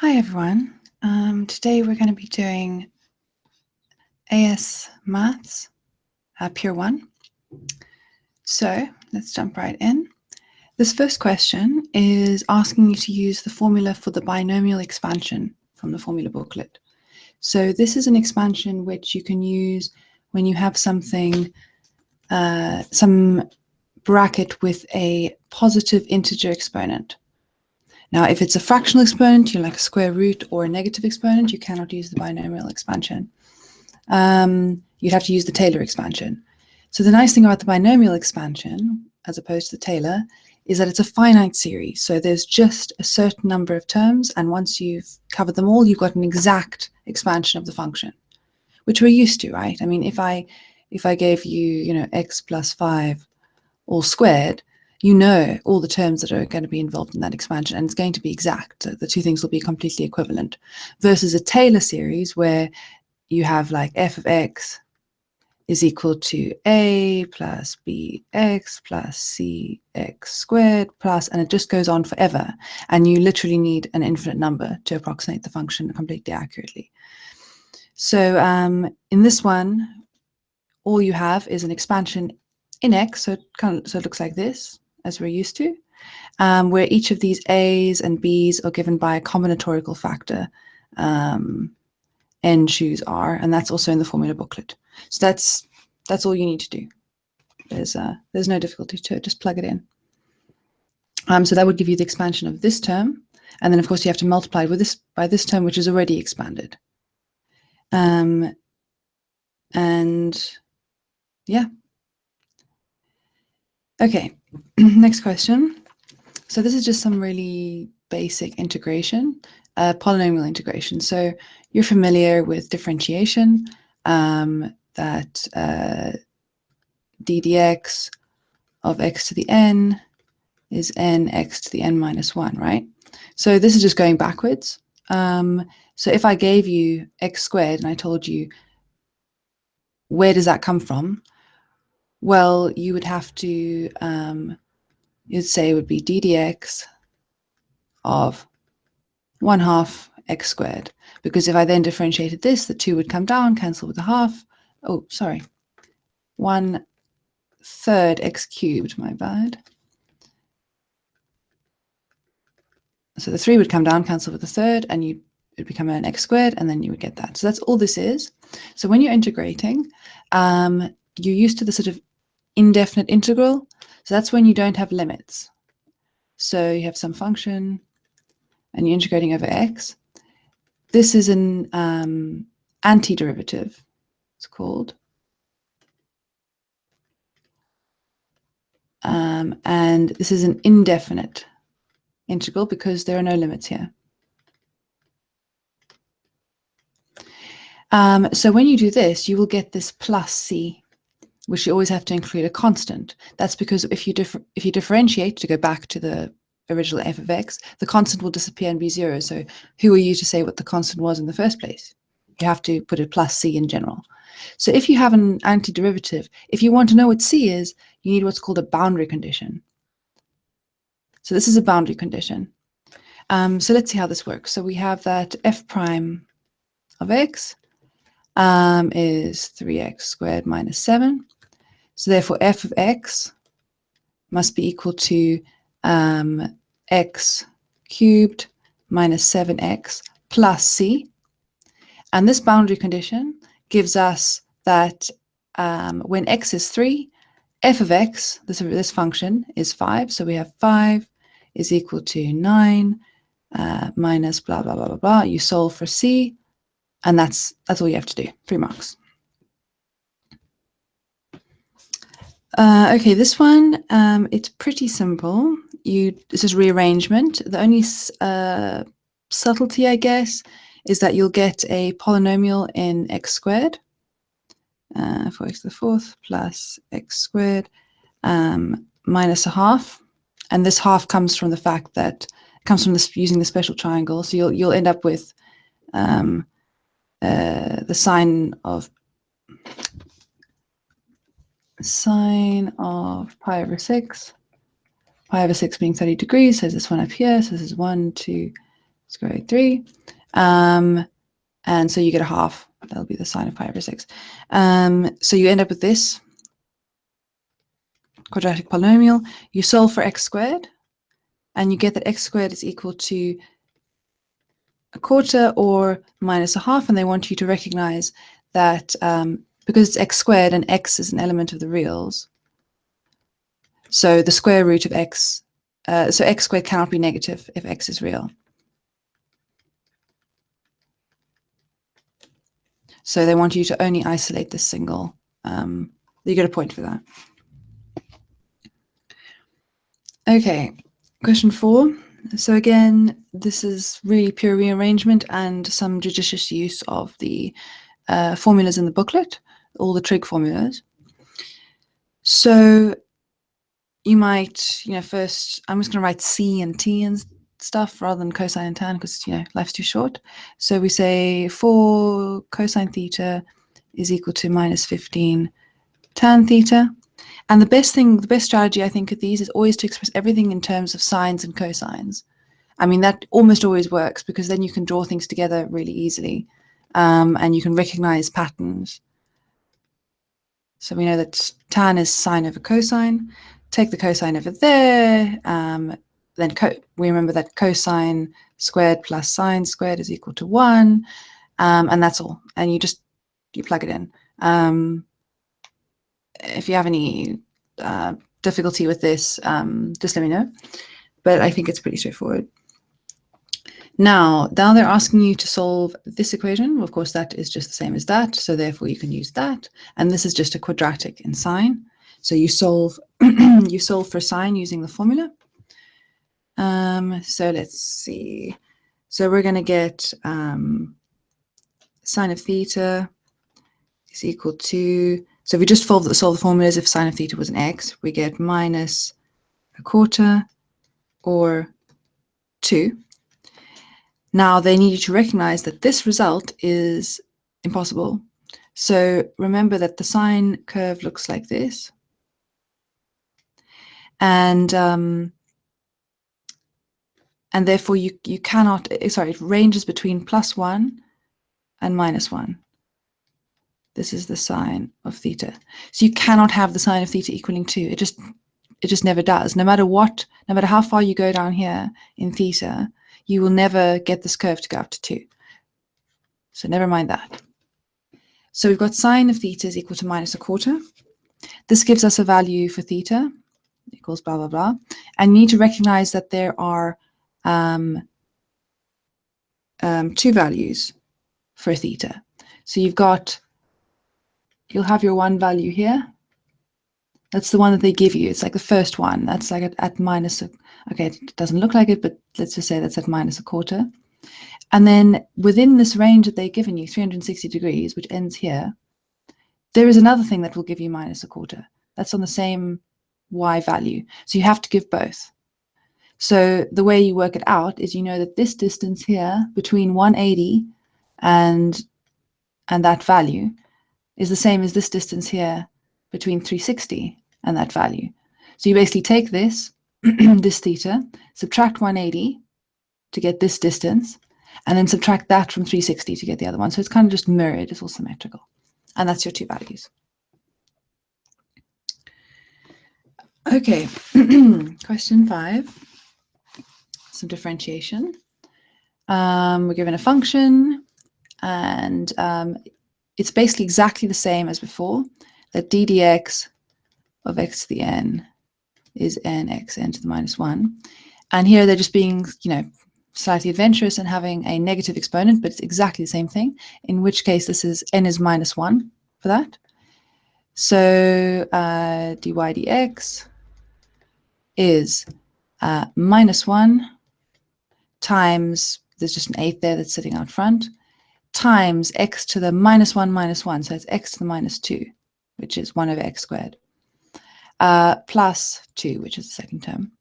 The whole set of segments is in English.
Hi everyone. Today we're going to be doing AS Maths, Pure 1. So let's jump right in. This first question is asking you to use the formula for the binomial expansion from the formula booklet. So this is an expansion which you can use when you have something, some bracket with a positive integer exponent. Now, if it's a fractional exponent, like a square root or a negative exponent, you cannot use the binomial expansion. You'd have to use the Taylor expansion. So the nice thing about the binomial expansion, as opposed to the Taylor, is that it's a finite series. So there's just a certain number of terms, and once you've covered them all, you've got an exact expansion of the function, which we're used to, right? I mean, if I gave you, x plus 5 all squared, you know all the terms that are going to be involved in that expansion, and it's going to be exact. The two things will be completely equivalent, versus a Taylor series where you have like f of x is equal to a plus bx plus cx squared plus, and it just goes on forever, and you literally need an infinite number to approximate the function completely accurately. So in this one, all you have is an expansion in x, so it looks like this, as we're used to, where each of these a's and b's are given by a combinatorial factor. N choose r, and that's also in the formula booklet. So that's all you need to do. There's no difficulty to it, just plug it in. So that would give you the expansion of this term, and then of course you have to multiply with this by this term, which is already expanded. And yeah. Okay, next question. So this is just some really basic integration, polynomial integration. So you're familiar with differentiation, that d dx of x to the n is n x to the n minus 1, right? So this is just going backwards. So if I gave you x squared and I told you, where does that come from? Well, you would have to, you'd say it would be d dx of 1/2 x squared, because if I then differentiated this, the 2 would come down, cancel with the half. Oh, sorry, 1/3 x cubed, my bad. So the 3 would come down, cancel with the third, and it would become an x squared, and then you would get that. So that's all this is. So when you're integrating, you're used to the sort of indefinite integral. So that's when you don't have limits. So you have some function, and you're integrating over x. This is an antiderivative, it's called. And this is an indefinite integral because there are no limits here. So when you do this, you will get this plus c, which you always have to include a constant. That's because if you differentiate, to go back to the original f of x, the constant will disappear and be 0. So who are you to say what the constant was in the first place? You have to put a plus c in general. So if you have an antiderivative, if you want to know what c is, you need what's called a boundary condition. So this is a boundary condition. So let's see how this works. So we have that f prime of x is 3x squared minus 7. So therefore f of x must be equal to x cubed minus 7x plus c. And this boundary condition gives us that when x is 3, f of x, this function, is 5. So we have 5 is equal to 9 minus blah, blah, blah, blah, blah. You solve for c, and that's all you have to do, 3 marks. Okay, this one, it's pretty simple. This is rearrangement. The only subtlety, I guess, is that you'll get a polynomial in x squared, 4x to the 4th plus x squared minus a half. And this half comes from the fact that it comes from this using the special triangle. So you'll end up with the sine of pi over 6. Pi over 6 being 30 degrees, so this one up here. So this is 1, 2, square root 3. And so you get a half. That'll be the sine of pi over 6. So you end up with this quadratic polynomial. You solve for x squared, and you get that x squared is equal to a quarter or minus a half, and they want you to recognize that because it's x squared and x is an element of the reals, so the square root of x, so x squared cannot be negative if x is real. So they want you to only isolate this single. You get a point for that. Okay, question 4. So again, this is really pure rearrangement and some judicious use of the formulas in the booklet, all the trig formulas. So you might, first, I'm just going to write C and T and stuff rather than cosine and tan because, life's too short. So we say 4 cosine theta is equal to minus 15 tan theta. And the best strategy I think with these is always to express everything in terms of sines and cosines. I mean, that almost always works because then you can draw things together really easily and you can recognize patterns. So we know that tan is sine over cosine. Take the cosine over there. Then we remember that cosine squared plus sine squared is equal to 1. And that's all. And you plug it in. If you have any difficulty with this, just let me know. But I think it's pretty straightforward. Now they're asking you to solve this equation. Well, of course, that is just the same as that. So therefore, you can use that. And this is just a quadratic in sine. So you solve you solve for sine using the formula. So let's see. So we're going to get sine of theta is equal to, so if we just solve the formulas, if sine of theta was an x, we get minus a quarter or 2. Now they need you to recognize that this result is impossible. So remember that the sine curve looks like this. And therefore you cannot, it ranges between +1 and -1. This is the sine of theta. So you cannot have the sine of theta equaling 2. It just never does. No matter how far you go down here in theta, you will never get this curve to go up to 2. So never mind that. So we've got sine of theta is equal to minus a quarter. This gives us a value for theta equals blah, blah, blah. And you need to recognize that there are 2 values for theta. So you'll have your one value here. That's the one that they give you. It's like the first one. That's like at minus, okay, it doesn't look like it, but let's just say that's at minus a quarter. And then within this range that they've given you, 360 degrees, which ends here, there is another thing that will give you minus a quarter. That's on the same y value. So you have to give both. So the way you work it out is you know that this distance here between 180 and that value is the same as this distance here between 360 and that value. So you basically take this, this theta, subtract 180 to get this distance, and then subtract that from 360 to get the other one. So it's kind of just mirrored, it's all symmetrical. And that's your 2 values. Okay, question 5, some differentiation. We're given a function, and it's basically exactly the same as before, that d dx of x to the n is nx n to the minus 1. And here they're just being, slightly adventurous and having a negative exponent, but it's exactly the same thing, in which case this is n is minus 1 for that. So dy dx is minus 1 times, there's just an 8 there that's sitting out front, times x to the minus 1 minus 1, so it's x to the minus 2, which is 1 over x squared, plus 2, which is the second term.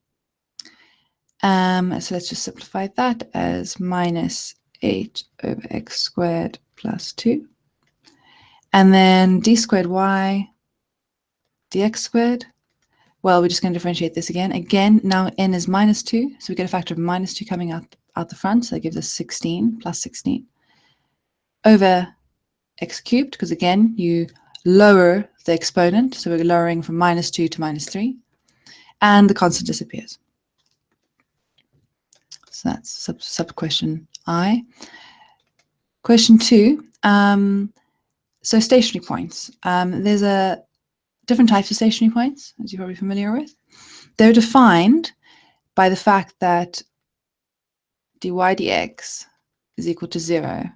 So let's just simplify that as minus 8 over x squared plus 2. And then d squared y dx squared. Well, we're just going to differentiate this again. Again, now n is minus 2, so we get a factor of minus 2 coming out out the front, so that gives us 16 plus 16 over x cubed, because again, you lower the exponent, so we're lowering from -2 to -3, and the constant disappears. So that's sub question I. Question 2, so stationary points. There's different types of stationary points, as you're probably familiar with. They're defined by the fact that dy dx is equal to 0.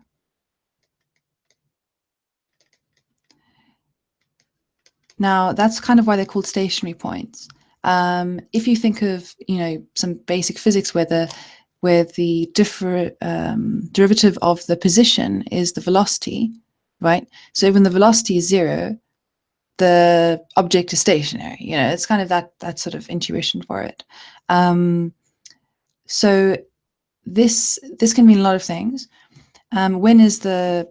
Now, that's kind of why they're called stationary points. If you think of, some basic physics where the derivative of the position is the velocity, right? So when the velocity is 0, the object is stationary. It's kind of that sort of intuition for it. So this can mean a lot of things. When is the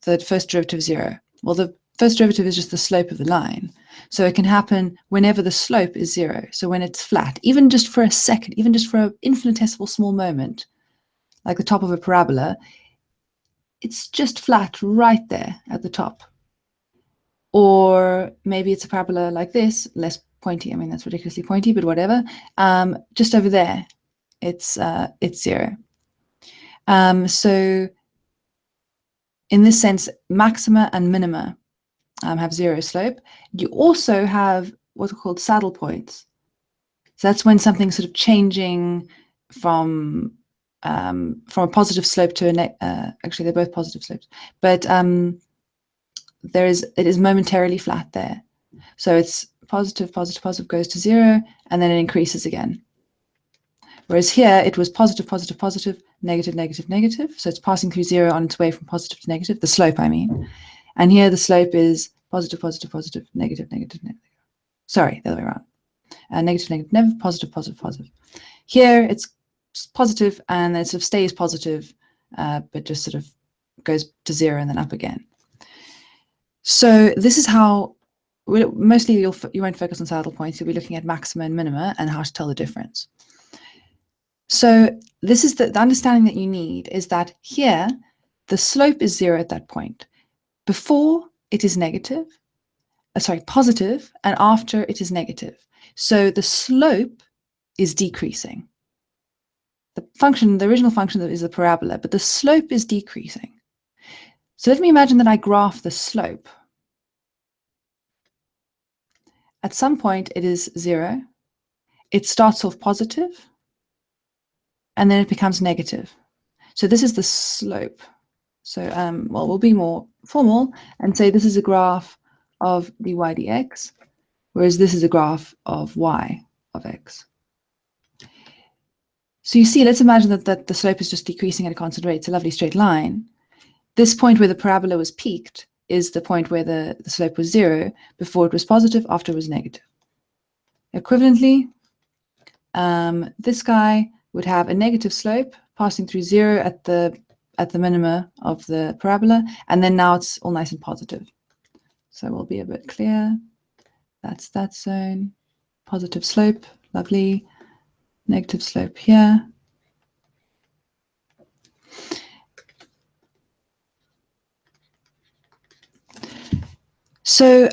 first derivative 0? Well, the first derivative is just the slope of the line. So it can happen whenever the slope is 0. So when it's flat, even just for a second, even just for an infinitesimal small moment, like the top of a parabola, it's just flat right there at the top. Or maybe it's a parabola like this, less pointy. I mean, that's ridiculously pointy, but whatever. Just over there, it's 0. So in this sense, maxima and minima have 0 slope. You also have what's called saddle points. So that's when something's sort of changing from a positive slope to a actually they're both positive slopes, but it is momentarily flat there. So it's positive, positive, positive goes to 0, and then it increases again. Whereas here it was positive, positive, positive, negative, negative, negative. So it's passing through 0 on its way from positive to negative, the slope, I mean. And here the slope is positive, positive, positive, negative, negative, negative. Sorry, the other way around. Negative, negative, negative, positive, positive, positive. Here it's positive and then it sort of stays positive, but just sort of goes to 0 and then up again. So this is how, mostly you won't focus on saddle points, you'll be looking at maxima and minima and how to tell the difference. So this is the understanding that you need, is that here the slope is 0 at that point. Before it is positive, and after it is negative. So the slope is decreasing. The original function is the parabola, but the slope is decreasing. So let me imagine that I graph the slope. At some point it is 0. It starts off positive, and then it becomes negative. So this is the slope. So, well, we'll be more formal and say this is a graph of dy dx, whereas this is a graph of y of x. So you see, let's imagine that the slope is just decreasing at a constant rate. It's a lovely straight line. This point where the parabola was peaked is the point where the slope was 0, before it was positive, after it was negative. Equivalently, this guy would have a negative slope passing through 0 at the minima of the parabola, and then now it's all nice and positive. So we'll be a bit clear. That's that zone. Positive slope, lovely. Negative slope here. So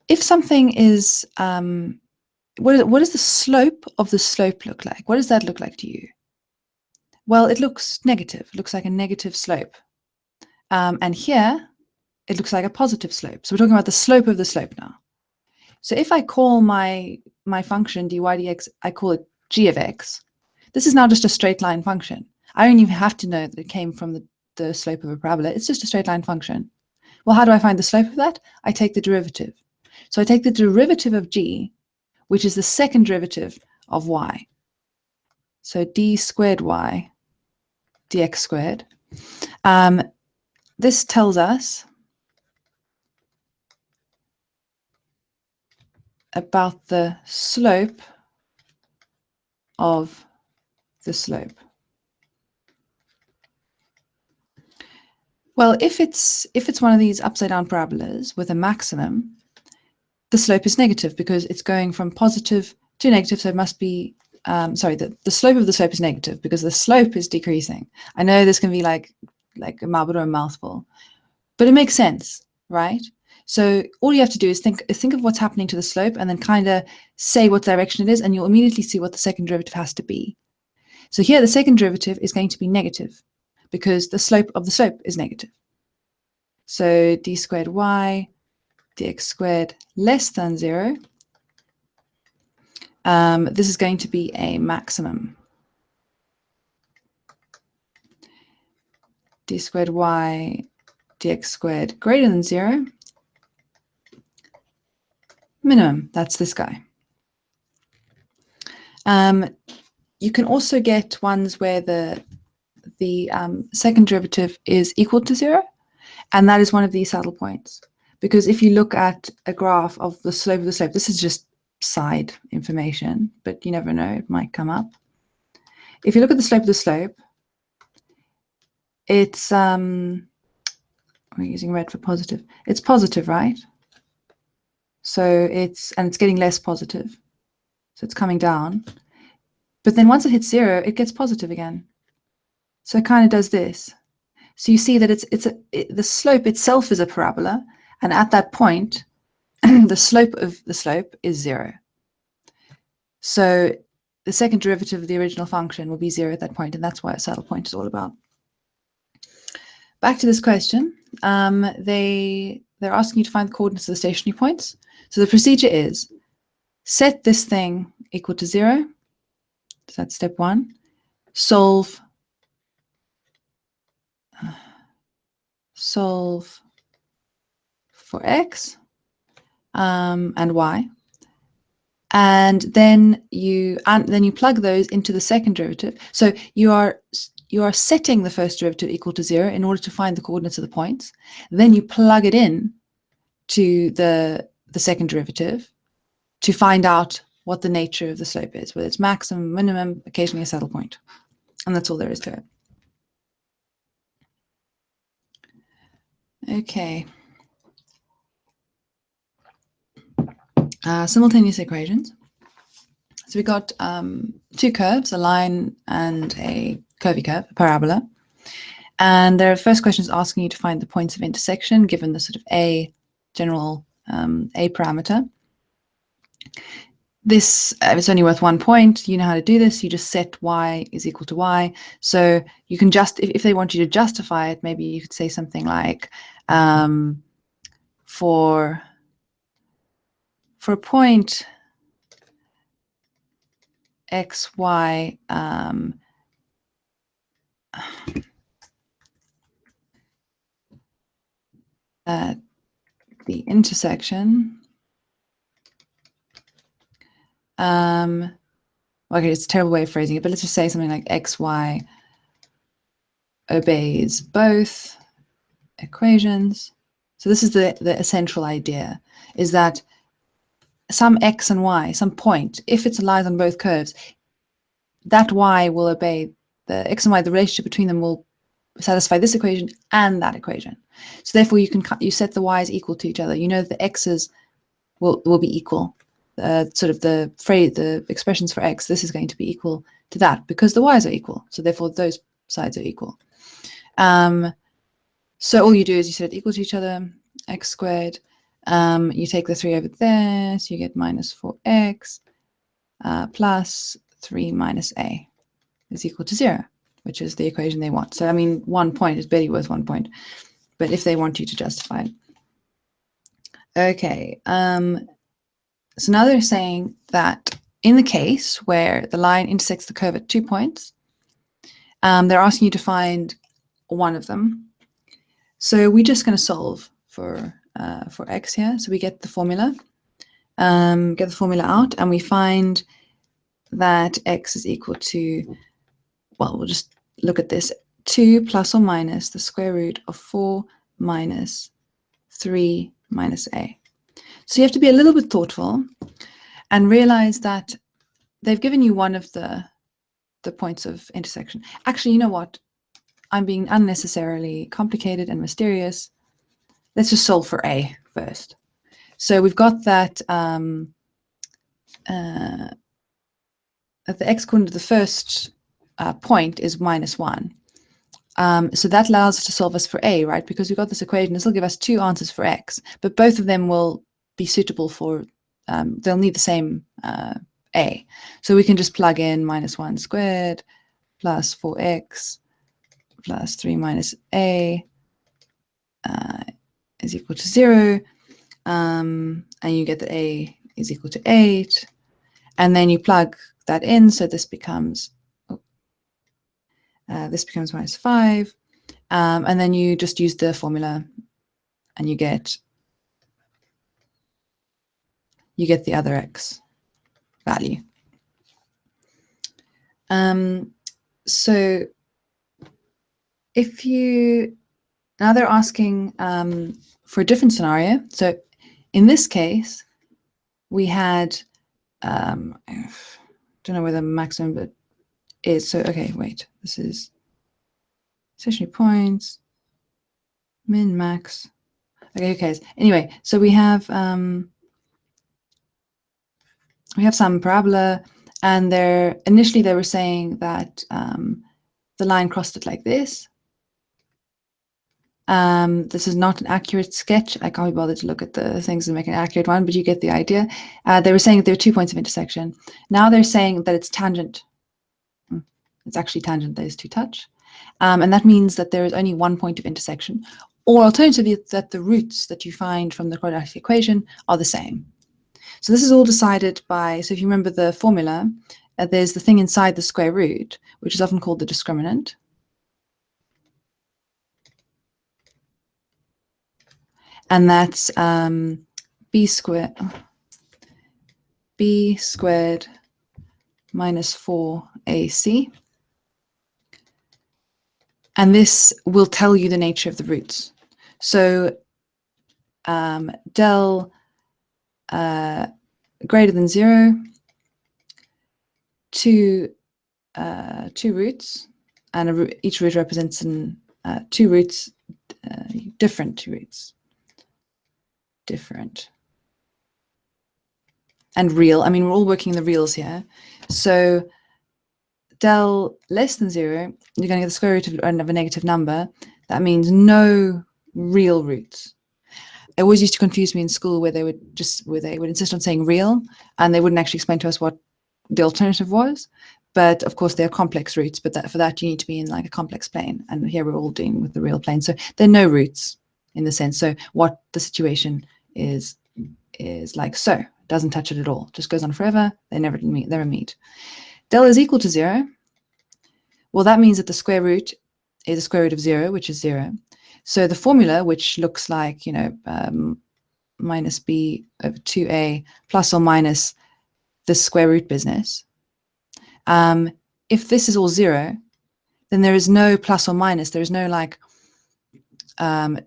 if something is, what does the slope of the slope look like? What does that look like to you? Well, it looks negative. It looks like a negative slope. And here, it looks like a positive slope. So we're talking about the slope of the slope now. So if I call my function dy dx, I call it g of x. This is now just a straight line function. I don't even have to know that it came from the slope of a parabola. It's just a straight line function. Well, how do I find the slope of that? I take the derivative. So I take the derivative of g, which is the second derivative of y. So d squared y dx squared. This tells us about the slope of the slope. Well, if it's one of these upside down parabolas with a maximum, the slope is negative because it's going from positive to negative, so it must be the slope of the slope is negative because the slope is decreasing. I know this can be like a marble or a mouthful, but it makes sense, right? So all you have to do is think of what's happening to the slope and then kind of say what direction it is, and you'll immediately see what the second derivative has to be. So here the second derivative is going to be negative because the slope of the slope is negative. So d squared y dx squared less than 0. This is going to be a maximum. D squared y dx squared greater than 0. Minimum, that's this guy. You can also get ones where the second derivative is equal to 0, and that is one of these saddle points. Because if you look at a graph of the slope of the slope, this is just side information, but you never know, it might come up. If you look at the slope of the slope, it's, we're using red for positive. It's positive, right? So it's getting less positive. So it's coming down. But then once it hits 0, it gets positive again. So it kind of does this. So you see that the slope itself is a parabola, and at that point, the slope of the slope is 0. So the second derivative of the original function will be 0 at that point, and that's what a saddle point is all about. Back to this question, they're asking you to find the coordinates of the stationary points. So the procedure is set this thing equal to 0. So that's step 1. Solve for x and y, and then you plug those into the second derivative. So you are setting the first derivative equal to 0 in order to find the coordinates of the points. Then you plug it in to the second derivative to find out what the nature of the slope is, whether it's maximum, minimum, occasionally a saddle point. And that's all there is to it. Okay. Simultaneous equations. So we got 2 curves, a line and a curvy curve, a parabola. And their first question is asking you to find the points of intersection given the sort of a general a parameter. This it's only worth 1 point. You know how to do this. You just set y is equal to y. So you can just, if they want you to justify it, maybe you could say something like for a point x, y, at the intersection, okay, it's a terrible way of phrasing it, but let's just say something like x, y obeys both equations. So this is the essential idea, is that some x and y, some point, if it lies on both curves, that y will obey the x and y, the relationship between them will satisfy this equation and that equation. So therefore you set the y's equal to each other. You know that the x's will be equal. Sort of the expressions for x, this is going to be equal to that because the y's are equal. So therefore those sides are equal. So all you do is you set it equal to each other, x squared. You take the 3 over there, so you get minus 4x plus 3 minus a is equal to 0, which is the equation they want. So I mean, 1 point is barely worth 1 point, but if they want you to justify it. Okay, so now they're saying that in the case where the line intersects the curve at 2 points, they're asking you to find one of them. So we're just going to solve for x here. So we get the formula, out, and we find that x is equal to, well, we'll just look at this, 2 plus or minus the square root of 4 minus 3 minus a. So you have to be a little bit thoughtful and realize that they've given you one of the points of intersection. Actually, you know what? I'm being unnecessarily complicated and mysterious. Let's just solve for a first. So we've got that the x-coordinate of the first point is -1. So that allows us to solve us for a, right? Because we've got this equation, this will give us two answers for x, but both of them will be suitable for, they'll need the same a. So we can just plug in -1 squared plus 4x plus 3 minus a is equal to 0. And you get that a is equal to 8. And then you plug that in, so this becomes -5. And then you just use the formula and you get the other x value. So if you, now they're asking for a different scenario. So in this case, we had, I don't know where the maximum is. So, okay, wait, this is stationary points, min, max. Okay, who cares? Anyway, so we have some parabola, and initially they were saying that the line crossed it like this. This is not an accurate sketch. I can't be bothered to look at the things and make an accurate one, but you get the idea. They were saying that there are 2 points of intersection. Now they're saying that it's tangent. It's actually tangent, those two touch. And that means that there is only 1 point of intersection, or alternatively, that the roots that you find from the quadratic equation are the same. So this is all decided by, so if you remember the formula, there's the thing inside the square root, which is often called the discriminant. And that's b squared minus 4ac. And this will tell you the nature of the roots. So del greater than 0, two roots, and each root represents two roots, different two roots. Different and real. I mean, we're all working the reals here. So del less than 0, you're going to get the square root of a negative number. That means no real roots. It always used to confuse me in school where they would insist on saying real, and they wouldn't actually explain to us what the alternative was. But of course, they're complex roots, but for that you need to be in like a complex plane. And here we're all dealing with the real plane. So there are no roots in the sense. So what the situation is like so. It doesn't touch it at all. Just goes on forever. They never meet. Del is equal to 0. Well, that means that the square root is the square root of 0, which is 0. So the formula, which looks like, minus b over 2a plus or minus the square root business. If this is all 0, then there is no plus or minus. There is no like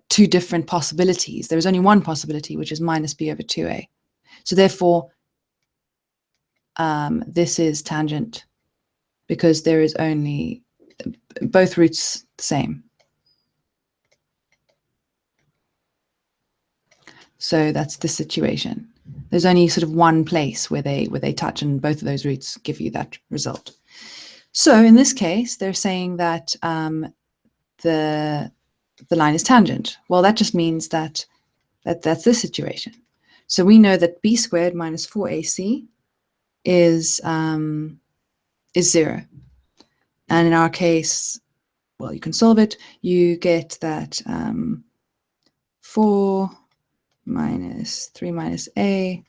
two different possibilities. There is only one possibility, which is minus b over 2a. So therefore, this is tangent because there is only both roots the same. So that's the situation. There's only sort of one place where they touch, and both of those roots give you that result. So in this case, they're saying that the line is tangent. Well, that just means that's this situation. So we know that b squared minus 4ac is 0. And in our case, well, you can solve it. You get that 4 minus 3 minus a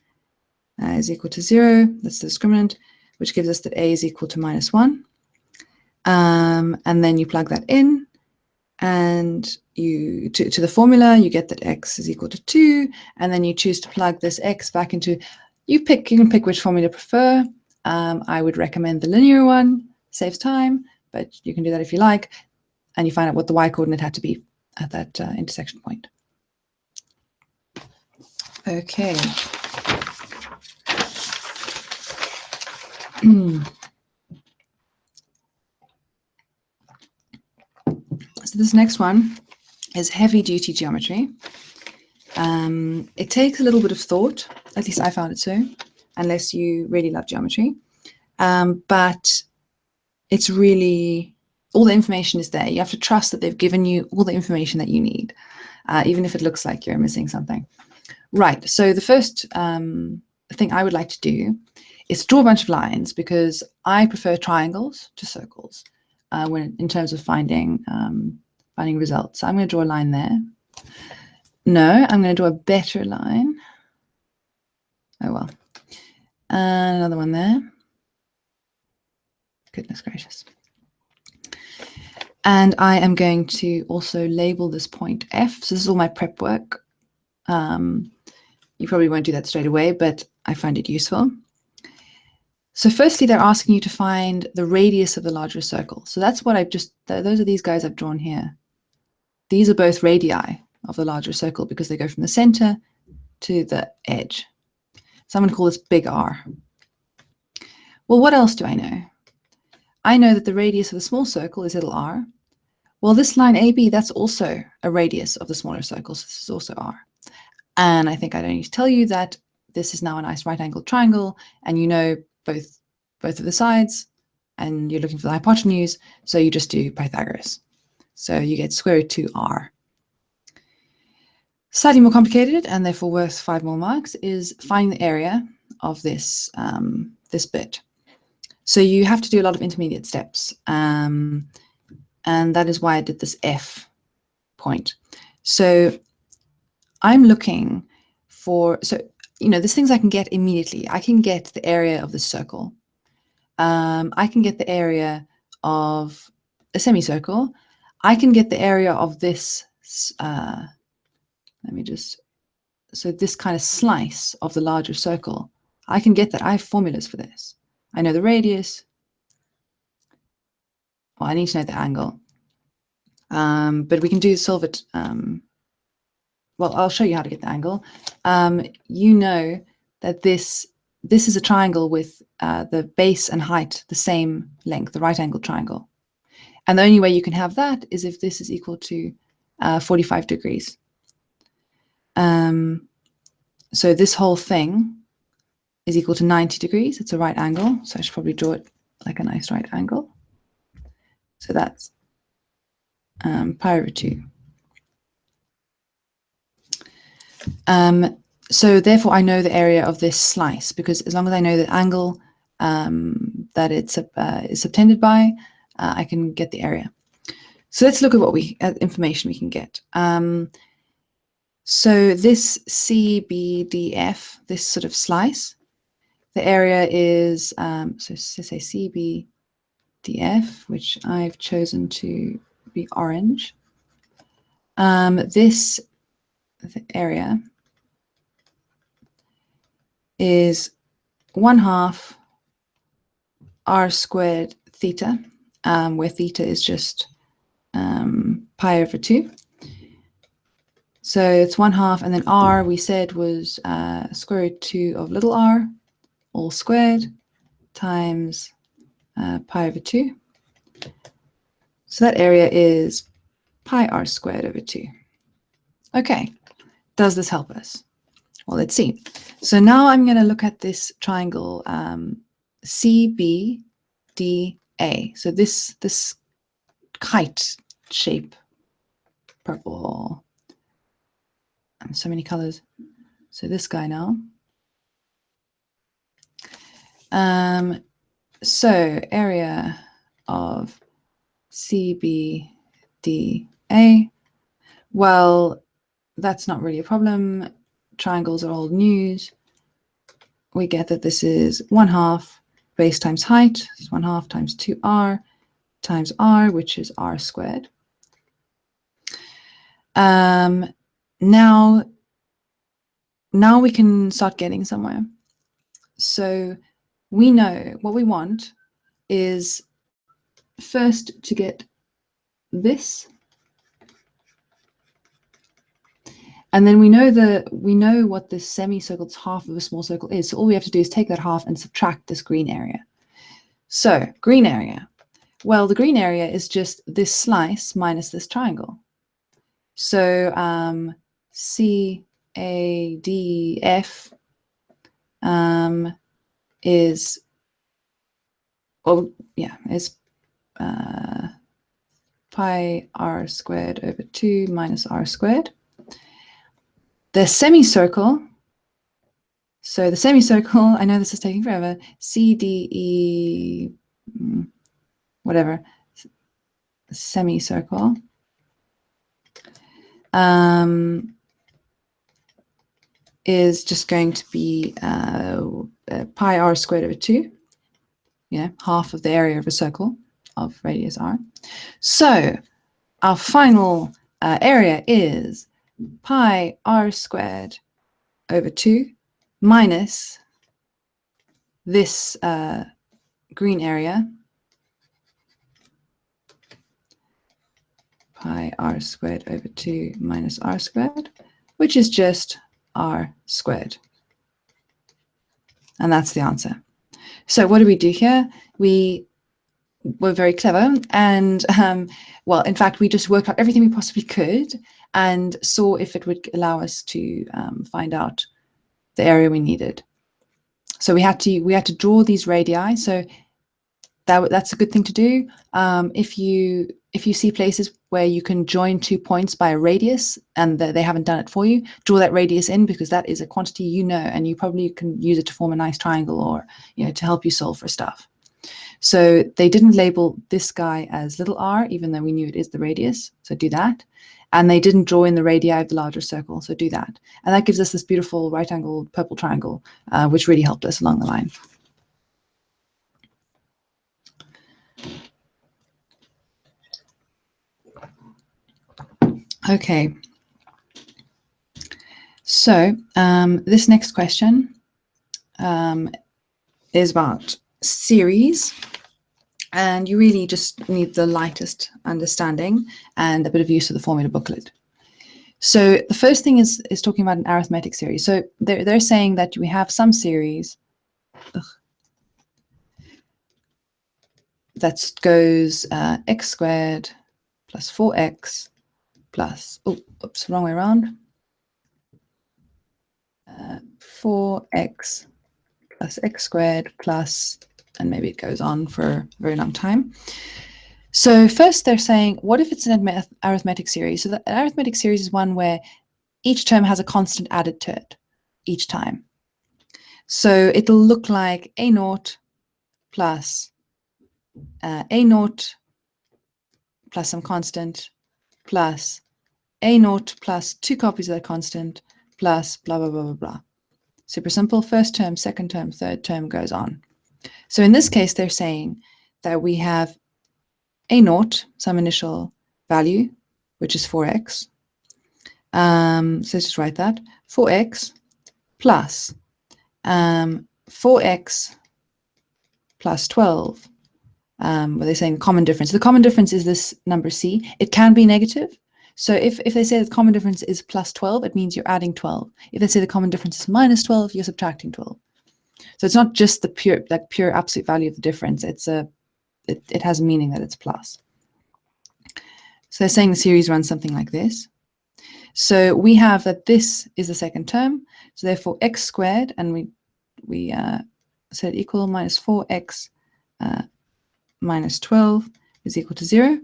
is equal to 0. That's the discriminant, which gives us that a is equal to minus 1. And then you plug that in, and you to the formula, you get that x is equal to 2, and then you choose to plug this x back into, you can pick which formula you prefer. I would recommend the linear one, saves time, but you can do that if you like, and you find out what the y-coordinate had to be at that intersection point. Okay. So this next one is heavy-duty geometry. It takes a little bit of thought, at least I found it so, unless you really love geometry. but it's really, all the information is there. You have to trust that they've given you all the information that you need, even if it looks like you're missing something. Right, so the first thing I would like to do is draw a bunch of lines, because I prefer triangles to circles when in terms of finding results. So I'm going to draw a line there. No, I'm going to draw a better line. Oh well. And another one there. Goodness gracious. And I am going to also label this point F. So this is all my prep work. You probably won't do that straight away, but I find it useful. So firstly, they're asking you to find the radius of the larger circle. So that's what I've just, those are these guys I've drawn here. These are both radii of the larger circle because they go from the center to the edge. So I'm going to call this big R. Well, what else do I know? I know that the radius of the small circle is little r. Well, this line AB, that's also a radius of the smaller circle, so this is also r. And I think I don't need to tell you that this is now a nice right-angled triangle, and you know both of the sides, and you're looking for the hypotenuse, so you just do Pythagoras. So you get square root 2r. Slightly more complicated, and therefore worth 5 more marks, is find the area of this, this bit. So you have to do a lot of intermediate steps, and that is why I did this F point. So I'm looking for, so, you know, there's things I can get immediately. I can get the area of the circle. I can get the area of a semicircle. I can get the area of this, let me just, so this kind of slice of the larger circle. I can get that. I have formulas for this. I know the radius. Well, I need to know the angle. But we can solve it. Well, I'll show you how to get the angle. You know that this is a triangle with the base and height the same length, the right-angled triangle. And the only way you can have that is if this is equal to 45 degrees. So this whole thing is equal to 90 degrees. It's a right angle. So I should probably draw it like a nice right angle. So that's pi over 2. So therefore I know the area of this slice, because as long as I know the angle that it's is subtended by, I can get the area. So let's look at what information we can get. So this CBDF, this sort of slice, the area is, so say CBDF, which I've chosen to be orange. This area is 1/2 r squared theta, where theta is just pi over 2. So it's 1/2, and then r we said was square root 2 of little r, all squared, times pi over 2. So that area is pi r squared over 2. Okay, does this help us? Well, let's see. So now I'm going to look at this triangle CBDA. So this kite shape, purple, and so many colors. So this guy now. So area of CBDA. Well, that's not really a problem. Triangles are old news. We get that this is 1/2 base times height. It's 1/2 times 2r times r, which is r squared. Now we can start getting somewhere. So we know what we want is first to get this, and then we know what this semicircle's half of a small circle is. So all we have to do is take that half and subtract this green area. So green area. Well, the green area is just this slice minus this triangle. So CADF is or yeah, is pi r squared over 2 minus r squared. The semicircle, so the semicircle, I know this is taking forever, CDE, whatever, semicircle, is just going to be pi r squared over 2, half of the area of a circle of radius r. So our final area is pi r squared over 2 minus this green area, pi r squared over 2 minus r squared, which is just r squared. And that's the answer. So what do we do here? We were very clever and, well, in fact, we just worked out everything we possibly could and saw if it would allow us to find out the area we needed. So we had to draw these radii. So that's a good thing to do. If you see places where you can join 2 points by a radius and they haven't done it for you, draw that radius in, because that is a quantity you know, and you probably can use it to form a nice triangle or to help you solve for stuff. So they didn't label this guy as little r, even though we knew it is the radius. So do that. And they didn't draw in the radii of the larger circle. So do that. And that gives us this beautiful right-angled purple triangle, which really helped us along the line. Okay. So this next question is about series. And you really just need the lightest understanding and a bit of use of the formula booklet. So the first thing is talking about an arithmetic series. So they're saying that we have some series that goes x squared plus 4x plus, oops, wrong way around, 4x plus x squared plus, and maybe it goes on for a very long time. So first they're saying, what if it's an arithmetic series? So the arithmetic series is one where each term has a constant added to it each time. So it'll look like a naught plus a naught plus some constant plus a naught plus 2 copies of that constant plus blah, blah, blah, blah, blah. Super simple. First term, second term, third term goes on. So in this case, they're saying that we have a naught, some initial value, which is 4x. So let's just write that. 4x plus 4x plus 12. Where they're saying common difference. The common difference is this number c. It can be negative. So if they say the common difference is plus 12, it means you're adding 12. If they say the common difference is minus 12, you're subtracting 12. So it's not just the pure absolute value of the difference. It has a meaning that it's plus. So they're saying the series runs something like this. So we have that this is the second term. So therefore x squared, and we set equal minus 4x minus 12 is equal to 0.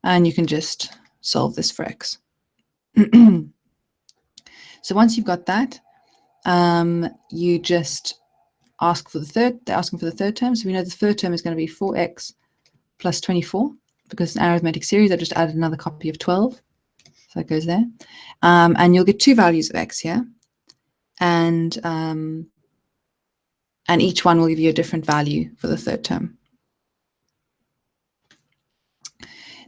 And you can just solve this for x. So once you've got that, you just ask for the third. They're asking for the third term. So we know the third term is going to be 4x plus 24, because it's an arithmetic series. I've just added another copy of 12. So that goes there. And you'll get 2 values of x here. And each one will give you a different value for the third term.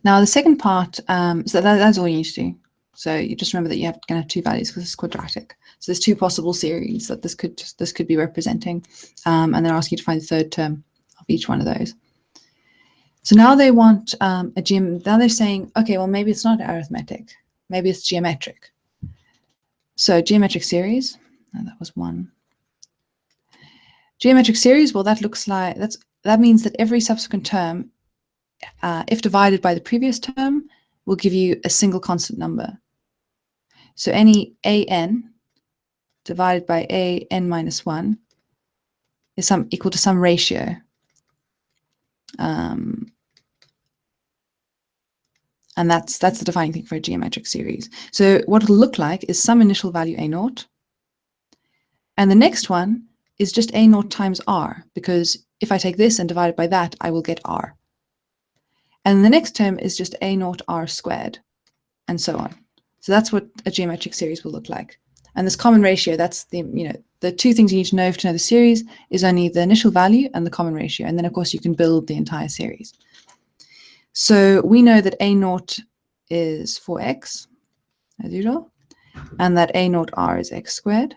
Now the second part, so that's all you need to do. So you just remember that you have going to have 2 values because it's quadratic. So there's 2 possible series that this could be representing, and they're asking you to find the third term of each one of those. So now they want now they're saying, okay, well maybe it's not arithmetic, maybe it's geometric. So geometric series, that was 1. Geometric series, well that looks like that means that every subsequent term, if divided by the previous term, will give you a single constant number. So any an divided by an minus 1 is equal to some ratio. And that's the defining thing for a geometric series. So what it'll look like is some initial value a0. And the next one is just a0 times r, because if I take this and divide it by that, I will get r. And the next term is just a0 r squared, and so on. So that's what a geometric series will look like. And this common ratio, that's the two things you need to know the series is only the initial value and the common ratio. And then, of course, you can build the entire series. So we know that a0 is 4x, as usual, and that a0 r is x squared.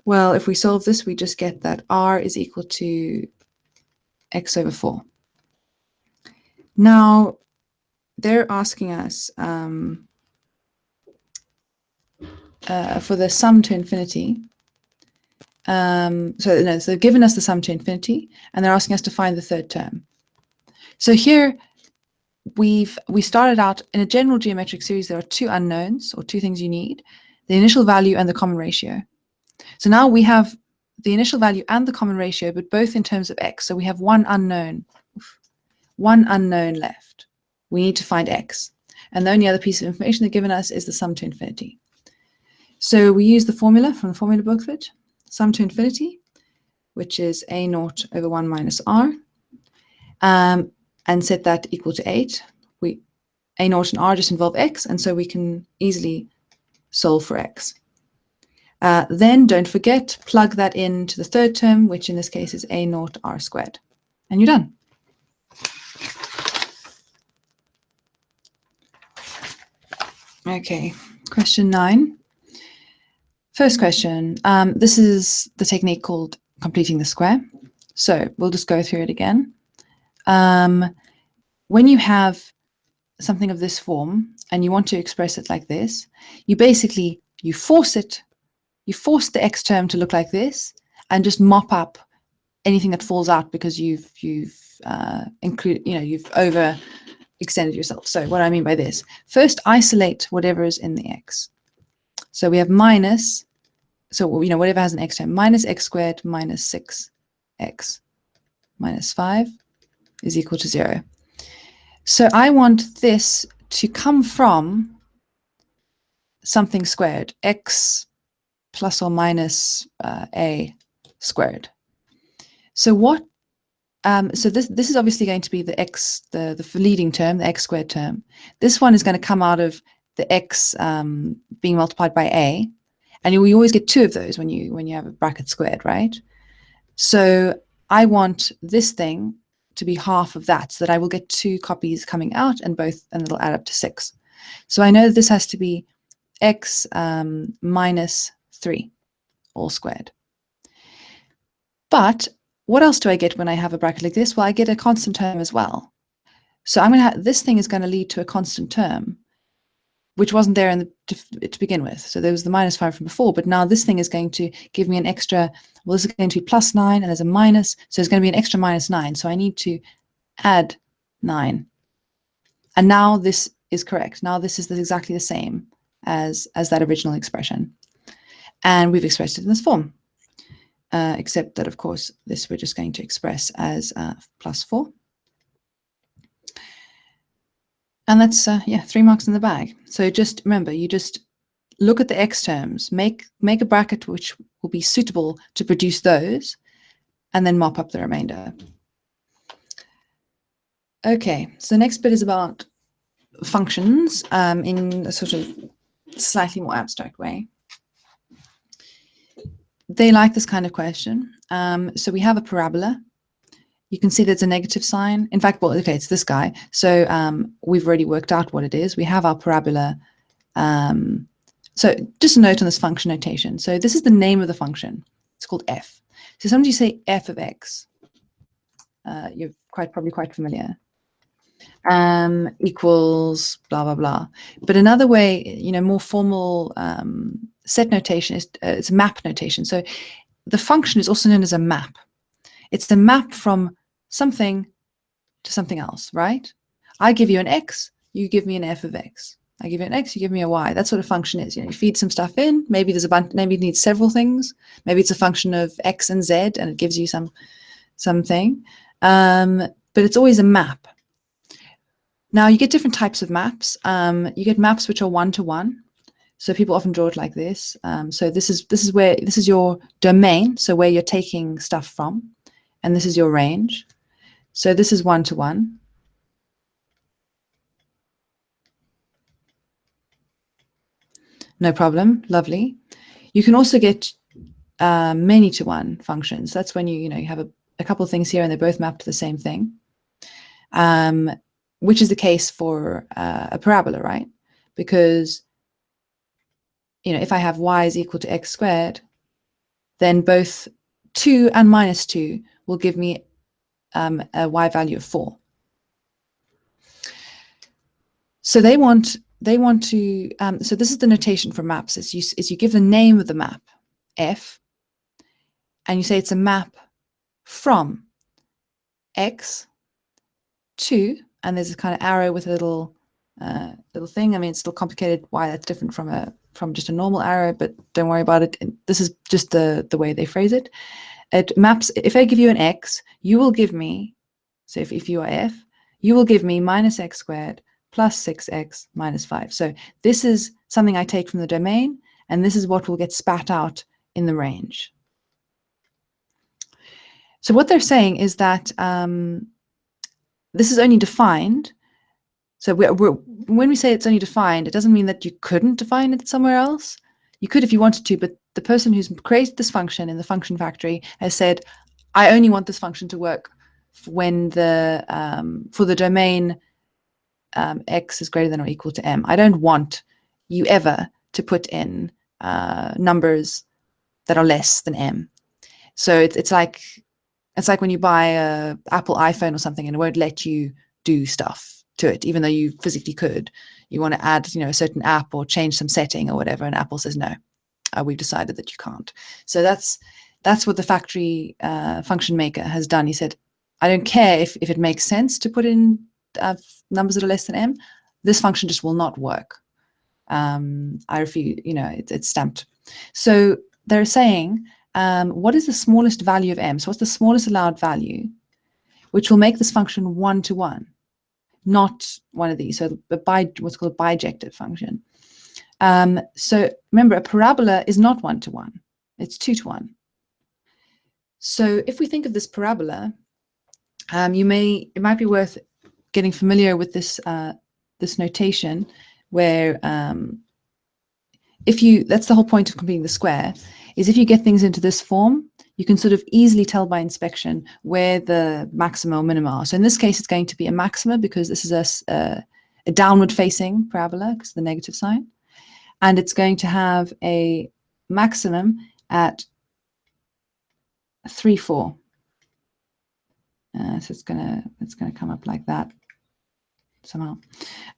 Well, if we solve this, we just get that r is equal to x over 4. Now, they're asking us for the sum to infinity. So they've given us the sum to infinity, and they're asking us to find the third term. So here, we started out in a general geometric series. There are two unknowns, or two things you need: the initial value and the common ratio. So now we have the initial value and the common ratio, but both in terms of x. So we have one unknown left. We need to find x. And the only other piece of information they've given us is the sum to infinity. So we use the formula from the formula booklet, sum to infinity, which is a0 over 1 minus r, and set that equal to 8. A0 and r just involve x, and so we can easily solve for x. Then don't forget, plug that into the third term, which in this case is a0 r squared. And you're done. Okay, question 9. First question. This is the technique called completing the square. So we'll just go through it again. When you have something of this form and you want to express it like this, you force the x term to look like this and just mop up anything that falls out because you've over extended yourself. So what I mean by this, first isolate whatever is in the x. So we have minus, so whatever has an x term, minus x squared minus 6x minus 5 is equal to 0. So I want this to come from something squared, x plus or minus a squared. So what? So this is obviously going to be the x, the leading term, the x squared term. This one is going to come out of the x being multiplied by a, and we always get two of those when you have a bracket squared, right? So I want this thing to be half of that, so that I will get two copies coming out, and it'll add up to 6. So I know that this has to be x minus 3 all squared. But what else do I get when I have a bracket like this? Well, I get a constant term as well. So I'm going to have, this thing is going to lead to a constant term, which wasn't there to begin with. So there was the minus 5 from before, but now this thing is going to give me an extra, well, this is going to be plus 9, and there's a minus, so there's going to be an extra minus 9. So I need to add 9. And now this is correct. Now this is exactly the same as that original expression. And we've expressed it in this form. Except that, of course, this we're just going to express as plus 4. And that's, 3 marks in the bag. So just remember, you just look at the x terms, make a bracket which will be suitable to produce those, and then mop up the remainder. Okay, so the next bit is about functions in a sort of slightly more abstract way. They like this kind of question. So we have a parabola. You can see there's a negative sign. In fact, well, okay, it's this guy. So we've already worked out what it is. We have our parabola. So just a note on this function notation. So this is the name of the function. It's called f. So sometimes you say f of x. You're probably quite familiar. Equals blah, blah, blah. But another way, more formal set notation is it's map notation. So the function is also known as a map. It's the map from something to something else, right? I give you an x, you give me an f of x. I give you an x, you give me a y. That's what a function is. You feed some stuff in. Maybe there's a bunch. Maybe it needs several things. Maybe it's a function of x and z, and it gives you something. but it's always a map. Now you get different types of maps. You get maps which are one-to-one. So people often draw it like this. So this is your domain, so where you're taking stuff from, and this is your range. So this is one-to-one. No problem, lovely. You can also get many-to-one functions. That's when you have a couple of things here and they both map to the same thing, which is the case for a parabola, right? Because if I have y is equal to x squared, then both 2 and minus 2 will give me a y value of 4. So they want to, so this is the notation for maps, is you give the name of the map, f, and you say it's a map from x to, and there's a kind of arrow with a little thing. I mean, it's still complicated why that's different from just a normal arrow, but don't worry about it. This is just the way they phrase it. It maps, if I give you an x, you will give me, so if you are f, you will give me minus x squared plus 6x minus 5. So this is something I take from the domain, and this is what will get spat out in the range. So what they're saying is that this is only defined. So when we say it's only defined, it doesn't mean that you couldn't define it somewhere else. You could if you wanted to, but the person who's created this function in the function factory has said, I only want this function to work when for the domain x is greater than or equal to m. I don't want you ever to put in numbers that are less than m. So it's like when you buy a Apple iPhone or something and it won't let you do stuff to it, even though you physically could. You want to add, a certain app or change some setting or whatever, and Apple says no. We've decided that you can't. So that's what the factory function maker has done. He said, I don't care if it makes sense to put in numbers that are less than m. This function just will not work. I refuse. It's stamped. So they're saying, what is the smallest value of m? So what's the smallest allowed value, which will make this function one-to-one, not one of these. So what's called a bijective function. So remember, a parabola is not one-to-one. It's two-to-one. So if we think of this parabola, it might be worth getting familiar with this this notation where that's the whole point of completing the square, is if you get things into this form, you can sort of easily tell by inspection where the maxima or minima are. So in this case, it's going to be a maxima because this is a downward facing parabola because of the negative sign. And it's going to have a maximum at 3, 4. So it's gonna come up like that somehow.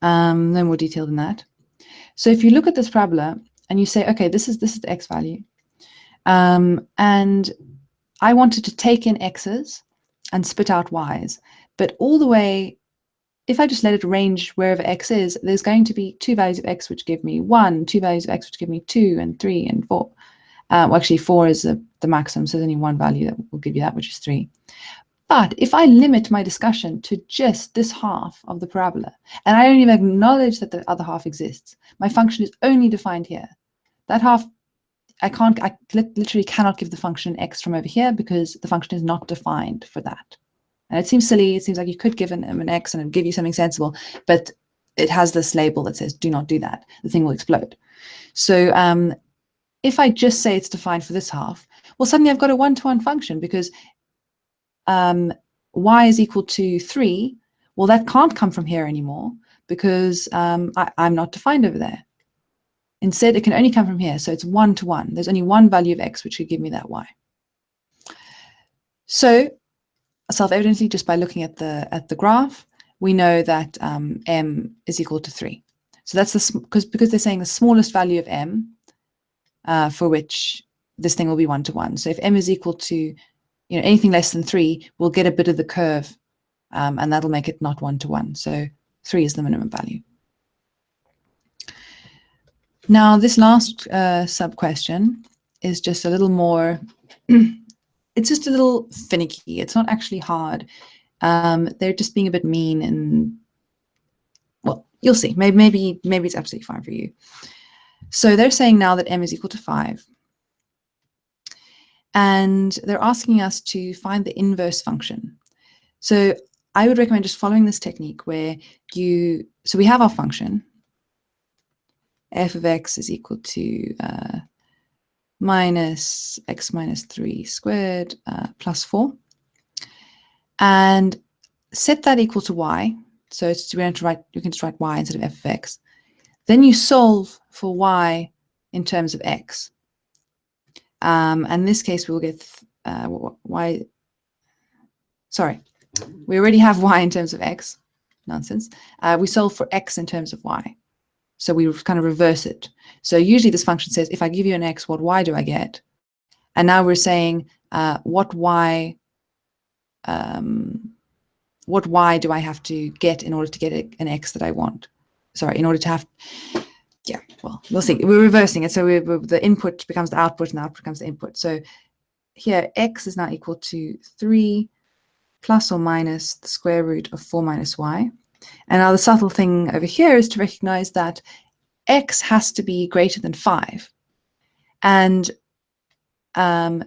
No more detail than that. So if you look at this parabola and you say, okay, this is the x value, and I wanted to take in x's and spit out y's, but all the way, if I just let it range wherever x is, there's going to be 2 values of x which give me 1, 2 values of x which give me 2 and 3 and 4. Well, actually 4 is the maximum, so there's only one value that will give you that, which is 3. But if I limit my discussion to just this half of the parabola, and I don't even acknowledge that the other half exists, my function is only defined here. That half, I literally cannot give the function x from over here because the function is not defined for that. And it seems silly. It seems like you could give an x and it'd give you something sensible, but it has this label that says, do not do that. The thing will explode. So if I just say it's defined for this half, well, suddenly I've got a one-to-one function because y is equal to 3. Well, that can't come from here anymore because I'm not defined over there. Instead, it can only come from here. So it's one-to-one. There's only one value of x which could give me that y. So self-evidently, just by looking at the graph, we know that m is equal to 3. So that's because they're saying the smallest value of m for which this thing will be one-to-one. So if m is equal to anything less than 3, we'll get a bit of the curve, and that'll make it not one-to-one. So 3 is the minimum value. Now, this last sub-question is just a little more, it's just a little finicky. It's not actually hard. They're just being a bit mean, and well, you'll see. Maybe it's absolutely fine for you. So they're saying now that m is equal to 5. And they're asking us to find the inverse function. So I would recommend just following this technique where so we have our function, f of x is equal to minus x minus 3 squared plus 4. And set that equal to y. So we don't have to write, you can just write y instead of f of x. Then you solve for y in terms of x. And in this case, we will get y. Sorry, we already have y in terms of x. Nonsense. We solve for x in terms of y. So we kind of reverse it. So usually this function says, if I give you an x, what y do I get? And now we're saying, what y do I have to get in order to get an x that I want? Sorry, in order to have, yeah, well, we'll see. We're reversing it. So the input becomes the output and the output becomes the input. So here, x is now equal to 3 plus or minus the square root of 4 minus y. And now the subtle thing over here is to recognize that x has to be greater than 5. And so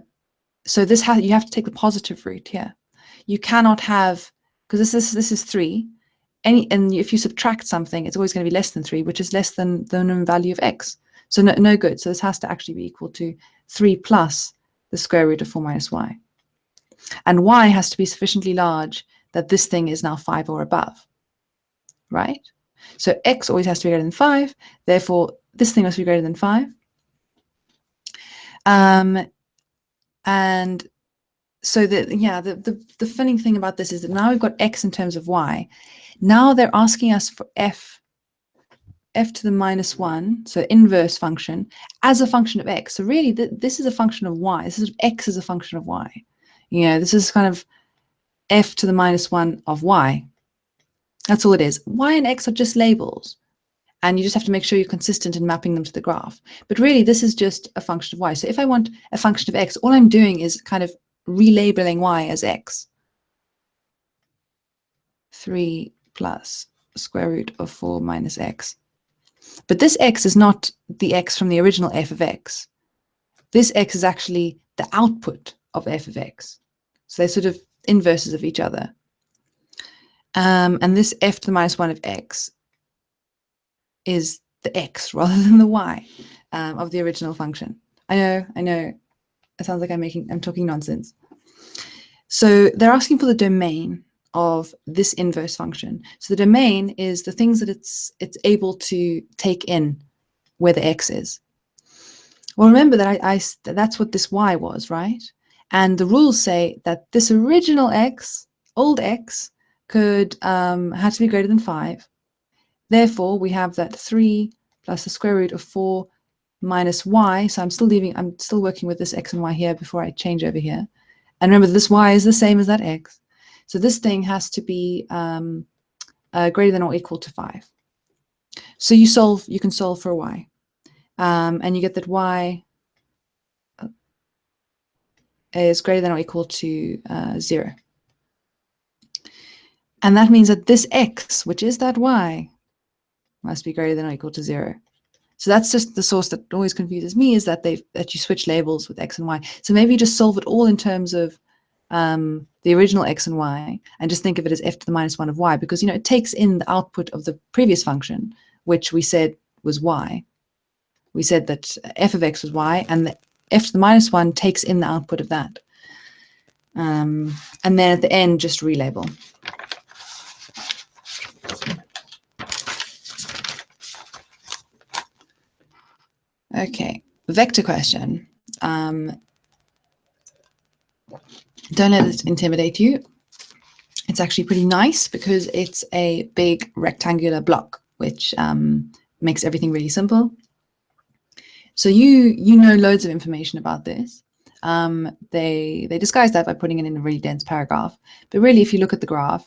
you have to take the positive root here. You cannot have, because this is 3, and if you subtract something, it's always going to be less than 3, which is less than the minimum value of x. So no good. So this has to actually be equal to 3 plus the square root of 4 minus y. And y has to be sufficiently large that this thing is now 5 or above, right? So x always has to be greater than 5. Therefore, this thing must be greater than 5. And so the funny thing about this is that now we've got x in terms of y. Now they're asking us for f to the minus 1, so inverse function, as a function of x. So really, this is a function of y. This is x as a function of y. This is kind of f to the minus 1 of y. That's all it is. Y and x are just labels. And you just have to make sure you're consistent in mapping them to the graph. But really, this is just a function of y. So if I want a function of x, all I'm doing is kind of relabeling y as x. 3 plus square root of 4 minus x. But this x is not the x from the original f of x. This x is actually the output of f of x. So they're sort of inverses of each other. And this f to the minus 1 of x is the x rather than the y of the original function. I know. It sounds like I'm talking nonsense. So they're asking for the domain of this inverse function. So the domain is the things that it's able to take in where the x is. Well, remember that that's what this y was, right? And the rules say that this original x, old x, could have to be greater than 5. Therefore, we have that 3 plus the square root of 4 minus y. So I'm still working with this x and y here before I change over here. And remember, this y is the same as that x. So this thing has to be greater than or equal to 5. So you can solve for y. And you get that y is greater than or equal to 0. And that means that this x, which is that y, must be greater than or equal to 0. So that's just the source that always confuses me, is that you switch labels with x and y. So maybe you just solve it all in terms of the original x and y, and just think of it as f to the minus 1 of y, because it takes in the output of the previous function, which we said was y. We said that f of x was y, and the f to the minus 1 takes in the output of that. And then at the end, just relabel. Okay, vector question. Don't let it intimidate you. It's actually pretty nice because it's a big rectangular block, which makes everything really simple. So you know loads of information about this. They disguise that by putting it in a really dense paragraph. But really, if you look at the graph,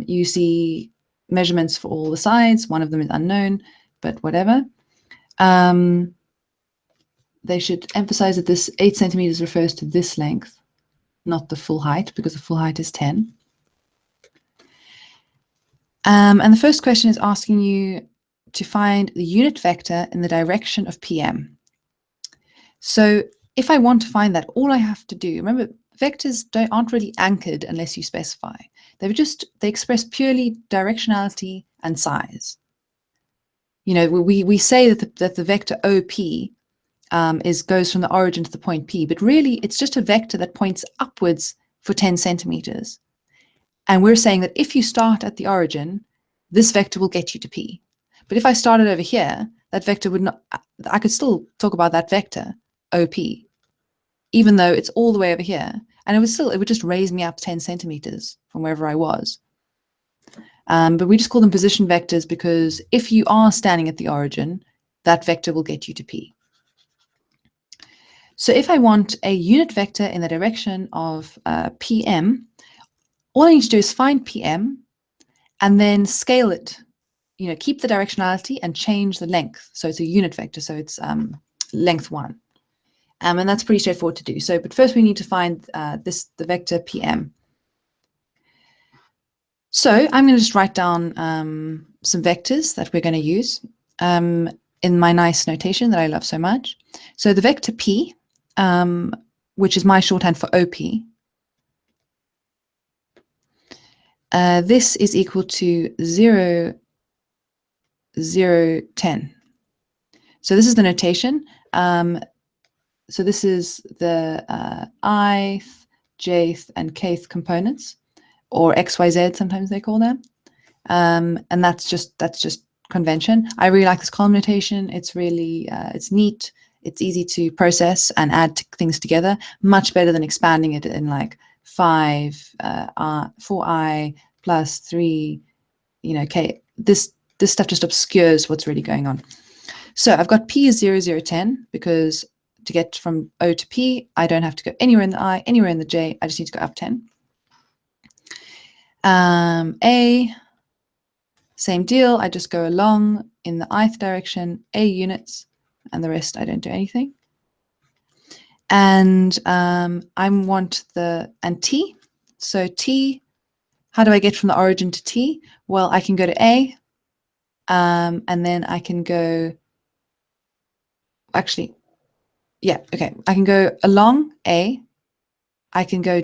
you see measurements for all the sides. One of them is unknown, but whatever. They should emphasize that this 8 centimeters refers to this length, not the full height, because the full height is 10. And the first question is asking you to find the unit vector in the direction of PM. So if I want to find that, all I have to do, remember, vectors aren't really anchored unless you specify. They express purely directionality and size. You know, we say that the vector OP goes from the origin to the point P, but really it's just a vector that points upwards for 10 centimeters. And we're saying that if you start at the origin, this vector will get you to P. But if I started over here, that vector would not, I could still talk about that vector, OP, even though it's all the way over here. And it would just raise me up 10 centimeters from wherever I was. But we just call them position vectors because if you are standing at the origin, that vector will get you to P. So if I want a unit vector in the direction of PM, all I need to do is find PM and then scale it, you know, keep the directionality and change the length. So it's a unit vector, so it's length 1. And that's pretty straightforward to do. So, but first we need to find the vector PM. So I'm going to just write down some vectors that we're going to use in my nice notation that I love so much. So the vector P, which is my shorthand for OP, this is equal to 0, 0, 10. So this is the notation. So this is the ith, jth, and kth components, or XYZ sometimes they call them. And that's just convention. I really like this column notation. It's really it's neat. It's easy to process and add things together. Much better than expanding it in like 4i plus 3, you know, k. This stuff just obscures what's really going on. So I've got P is 0, 0, 10 because to get from O to P, I don't have to go anywhere in the I, anywhere in the J. I just need to go up 10. A, same deal. I just go along in the ith direction, A units, and the rest I don't do anything. And I want and T. So T, how do I get from the origin to T? Well, I can go to A, and then I can go, actually, yeah, okay. I can go along A, I can go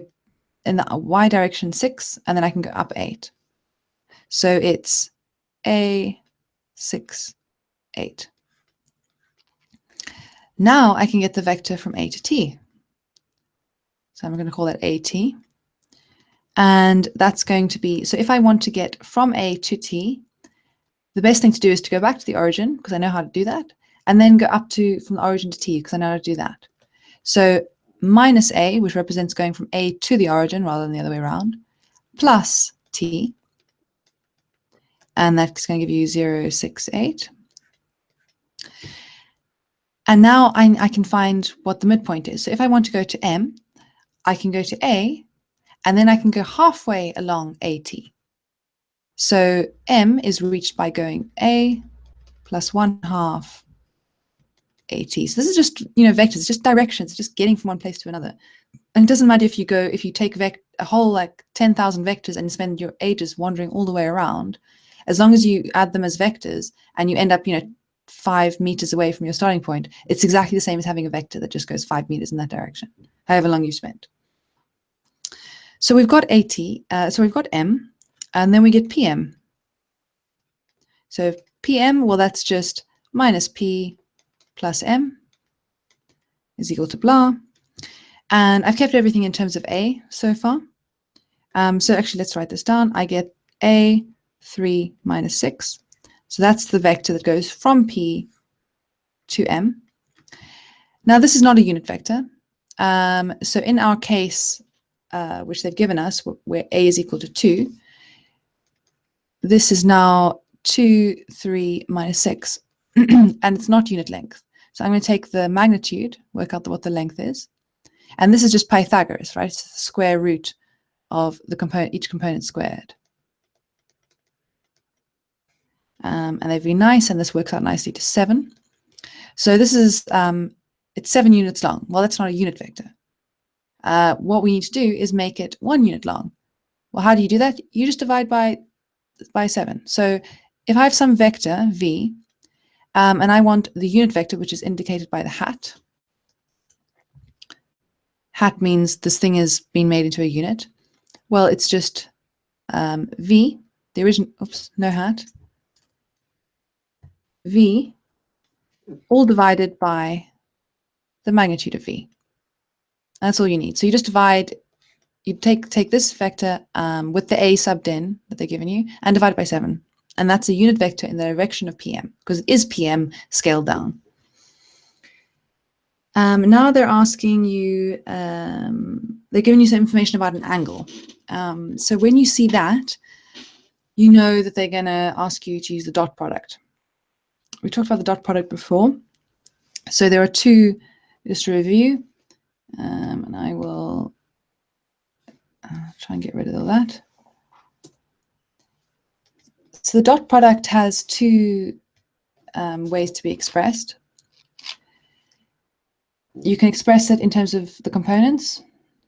in the Y direction 6, and then I can go up 8. So it's A, 6, 8. Now I can get the vector from A to T. So I'm going to call that AT. And that's going to be, so if I want to get from A to T, the best thing to do is to go back to the origin, because I know how to do that, and then go up from the origin to T, because I know how to do that. So minus A, which represents going from A to the origin rather than the other way around, plus T, and that's going to give you 0, 6, 8. And now I can find what the midpoint is. So if I want to go to M, I can go to A, and then I can go halfway along AT. So M is reached by going A plus 1/2 AT. So this is just, you know, vectors, just directions, just getting from one place to another. And it doesn't matter if you take a whole like 10,000 vectors and spend your ages wandering all the way around, as long as you add them as vectors and you end up, you know, 5 meters away from your starting point, it's exactly the same as having a vector that just goes 5 meters in that direction, however long you spent. So we've got AT, so we've got M, and then we get PM. So PM, well, that's just minus P plus M is equal to blah. And I've kept everything in terms of A so far. So actually, let's write this down. I get A 3 minus 6. So that's the vector that goes from P to M. Now, this is not a unit vector. So in our case, which they've given us, where A is equal to 2, this is now 2, 3 minus 6, and it's not unit length. So I'm going to take the magnitude, work out what the length is. And this is just Pythagoras, right? It's the square root of each component squared. And they've been nice, and this works out nicely to 7. So this is, it's 7 units long. Well, that's not a unit vector. What we need to do is make it 1 unit long. Well, how do you do that? You just divide by by 7. So if I have some vector, v, and I want the unit vector, which is indicated by the hat. Hat means this thing has been made into a unit. Well, it's just v, the original, oops, no hat, v, all divided by the magnitude of v. That's all you need. So you just divide, you take this vector with the a subbed in that they're giving you and divide it by 7. And that's a unit vector in the direction of PM, because it is PM scaled down. Now they're asking you, they're giving you some information about an angle. So when you see that, you know that they're going to ask you to use the dot product. We talked about the dot product before. So there are two, just to review, and I will try and get rid of all that. So the dot product has two ways to be expressed. You can express it in terms of the components.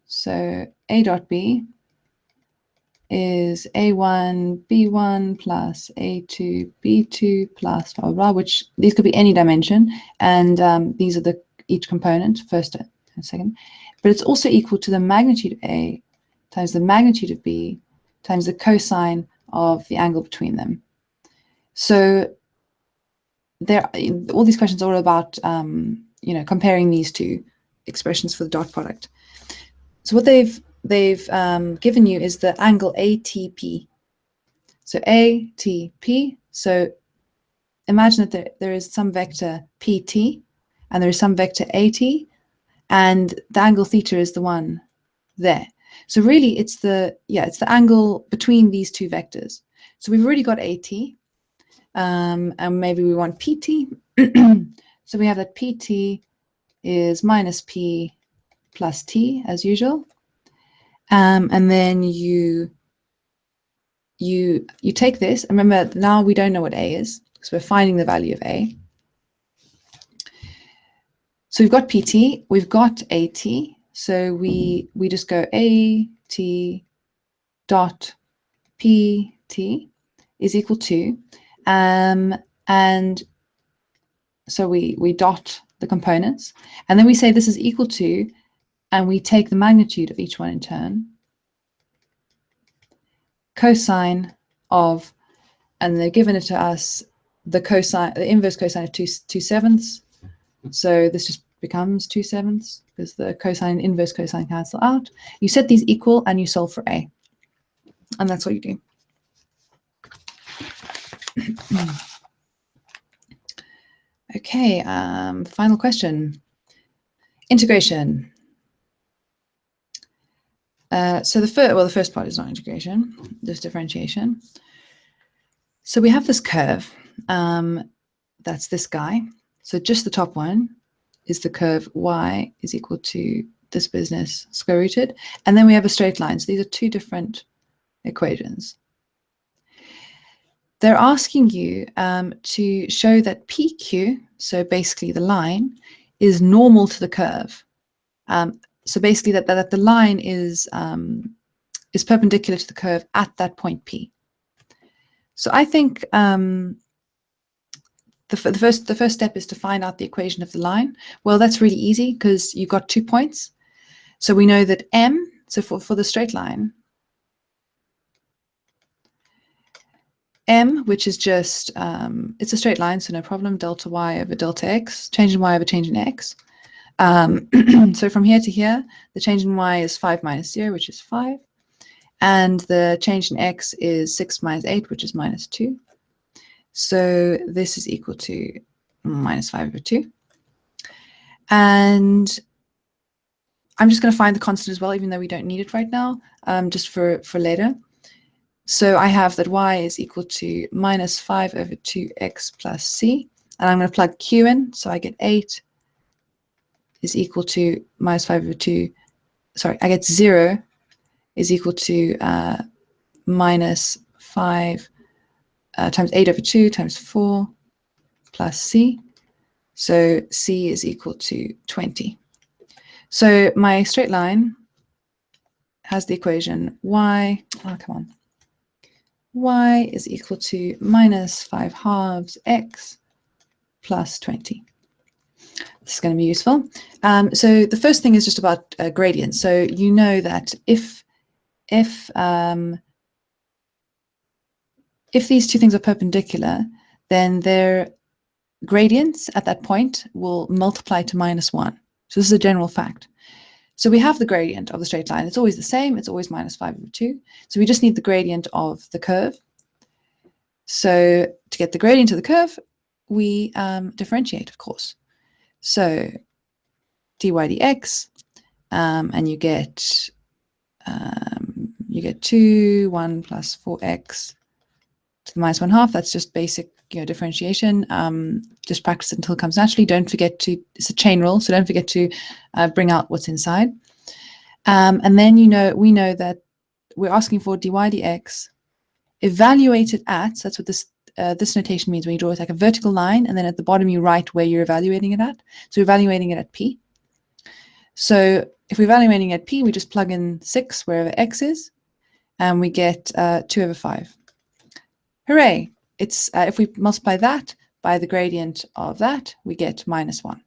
So A dot B is A1 B1 plus A2 B2 plus blah, blah, blah, which these could be any dimension. And these are each component, first and second. But it's also equal to the magnitude of A times the magnitude of B times the cosine of the angle between them. So all these questions are all about comparing these two expressions for the dot product. So what they've given you is the angle ATP. So ATP. So imagine that there is some vector PT and there is some vector AT, and the angle theta is the one there. So really, it's the angle between these two vectors. So we've already got AT, and maybe we want PT. So we have that PT is minus P plus T as usual, and then you take this. And remember, now we don't know what A is because we're finding the value of A. So we've got PT, we've got AT. So we just go AT dot PT is equal to, and so we dot the components, and then we say this is equal to, and we take the magnitude of each one in turn, cosine of, and they're given it to us, the inverse cosine of 2/7. So this just becomes 2/7 because the cosine and inverse cosine cancel out. You set these equal and you solve for A. And that's what you do. Okay, final question. Integration. So the first part is not integration, just differentiation. So we have this curve. That's this guy. So just the top one is the curve y is equal to this business square rooted. And then we have a straight line. So these are two different equations. They're asking you to show that PQ, so basically the line, is normal to the curve. So basically that the line is perpendicular to the curve at that point P. So I think the first step is to find out the equation of the line. Well, that's really easy because you've got 2 points. So we know that M, so for the straight line, M, which is just, it's a straight line, so no problem, delta y over delta x, change in y over change in x. So from here to here, the change in y is 5 minus 0, which is 5. And the change in x is 6 minus 8, which is minus 2. So this is equal to minus 5 over 2. And I'm just going to find the constant as well, even though we don't need it right now, just for later. So I have that y is equal to minus 5 over 2x plus c. And I'm going to plug q in, so I get 8 is equal to minus 5 over 2. Sorry, I get 0 is equal to minus 5 times 8 over 2 times 4 plus c. So c is equal to 20. So my straight line has the equation y, oh, come on. y is equal to minus 5 halves x plus 20. This is going to be useful. So the first thing is just about gradients. So you know that if these two things are perpendicular, then their gradients at that point will multiply to minus 1. So this is a general fact. So we have the gradient of the straight line. It's always the same. It's always minus 5 over 2. So we just need the gradient of the curve. So to get the gradient of the curve, we differentiate, of course. So dy dx, and you get 2, 1 plus 4x to the minus 1/2. That's just basic, differentiation. Just practice it until it comes naturally. Don't forget to, it's a chain rule, so don't forget to bring out what's inside. And then we know that we're asking for dy dx evaluated at, so that's what this notation means when you draw it like a vertical line, and then at the bottom you write where you're evaluating it at. So we're evaluating it at P. So if we're evaluating at P, we just plug in 6 wherever x is, and we get 2 over 5. Hooray! It's if we multiply that by the gradient of that, we get minus 1.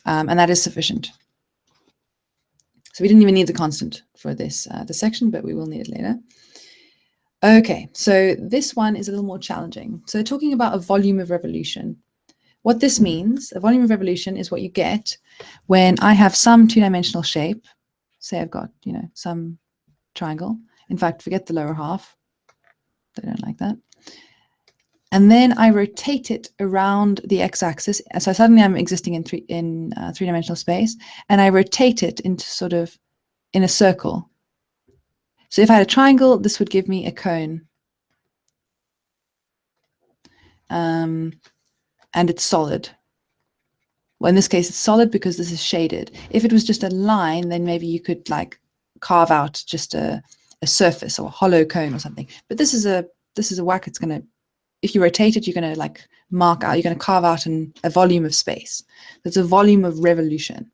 And that is sufficient. So we didn't even need the constant for this section, but we will need it later. Okay, so this one is a little more challenging. So they're talking about a volume of revolution. What this means, a volume of revolution, is what you get when I have some two-dimensional shape. Say I've got, some triangle. In fact, forget the lower half. They don't like that. And then I rotate it around the x-axis. So suddenly I'm existing in three-dimensional space, and I rotate it into sort of in a circle. So if I had a triangle, this would give me a cone. And it's solid. Well, in this case, it's solid because this is shaded. If it was just a line, then maybe you could like carve out just a surface or a hollow cone or something. But this is a whack. It's going to, if you rotate it, you're going to like mark out, you're going to carve out a volume of space. There's a volume of revolution.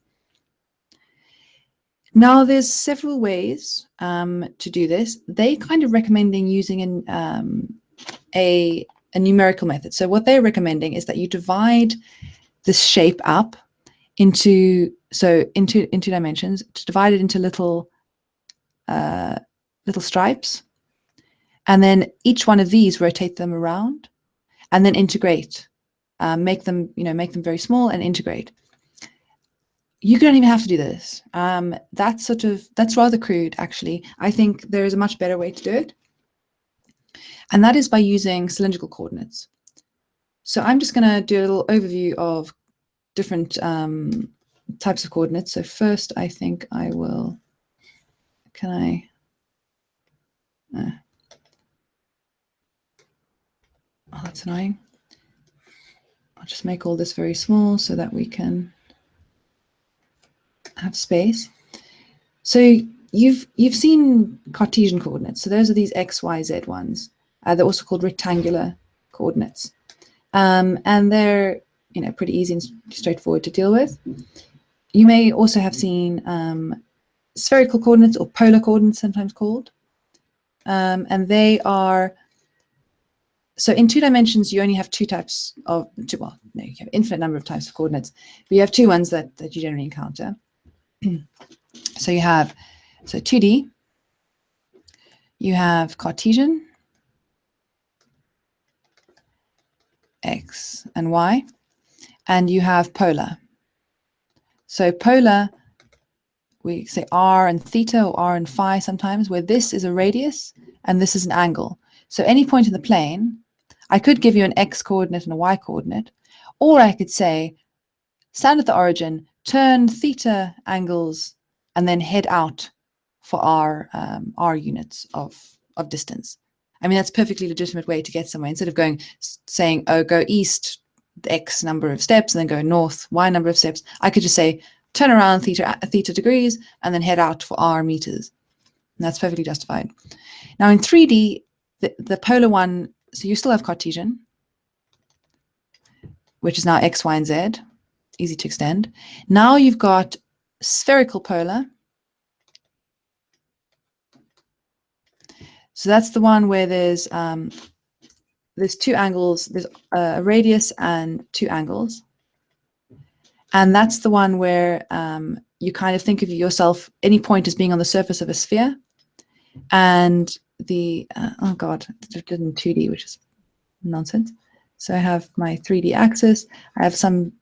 Now, there's several ways to do this. They kind of recommending using a numerical method. So what they're recommending is that you divide this shape up into two dimensions, to divide it into little stripes, and then each one of these rotate them around, and then integrate, make them very small and integrate. You don't even have to do this. That's rather crude, actually. I think there is a much better way to do it, and that is by using cylindrical coordinates. So I'm just going to do a little overview of different types of coordinates. So first, I think I will. Can I? Oh, that's annoying. I'll just make all this very small so that we can have space. So you've seen Cartesian coordinates. So those are these x, y, z ones. They're also called rectangular coordinates, and they're pretty easy and straightforward to deal with. You may also have seen spherical coordinates, or polar coordinates, sometimes called, and they are. So in 2 dimensions, you only have two types of, you have an infinite number of types of coordinates, but you have two ones that you generally encounter. So you have, 2D, you have Cartesian, X and Y, and you have polar. So polar, we say r and theta or r and phi sometimes, where this is a radius and this is an angle. So any point in the plane, I could give you an x coordinate and a y coordinate, or I could say, stand at the origin, turn theta angles, and then head out for r units of distance. I mean, that's a perfectly legitimate way to get somewhere. Instead of saying, oh, go east x number of steps, and then go north y number of steps, I could just say, turn around theta degrees, and then head out for r meters. And that's perfectly justified. Now in 3D, the polar one, so you still have Cartesian, which is now x, y, and z, easy to extend. Now you've got spherical polar. So that's the one where there's two angles, there's a radius and two angles. And that's the one where you kind of think of yourself, any point as being on the surface of a sphere. And the, oh God, I did in 2D, which is nonsense. So I have my 3D axis. I have some,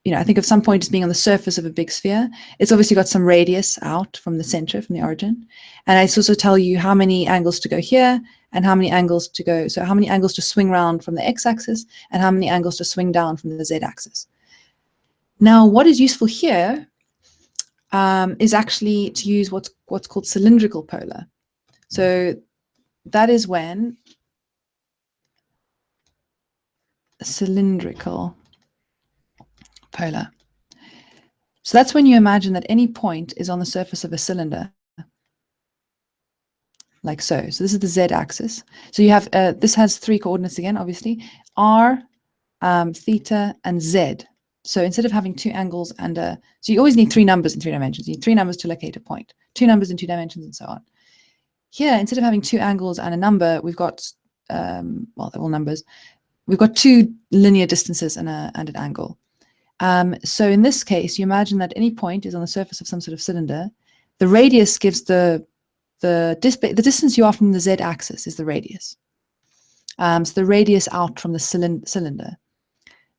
I think of some point as being on the surface of a big sphere. It's obviously got some radius out from the center, from the origin. And I also tell you how many angles to go here and how many angles to go. So how many angles to swing around from the x-axis and how many angles to swing down from the z-axis. Now, what is useful here is actually to use what's called cylindrical polar. So that is when cylindrical polar. So that's when you imagine that any point is on the surface of a cylinder, like so. So this is the z-axis. So you have, this has three coordinates again, obviously, r, theta, and z. So instead of having two angles and so you always need three numbers in three dimensions. You need three numbers to locate a point, two numbers in two dimensions, and so on. Here, instead of having two angles and a number, we've got, well, they're all numbers. We've got two linear distances and an angle. So in this case, you imagine that any point is on the surface of some sort of cylinder. The radius gives the distance you are from the z-axis is the radius. So the radius out from the cylinder.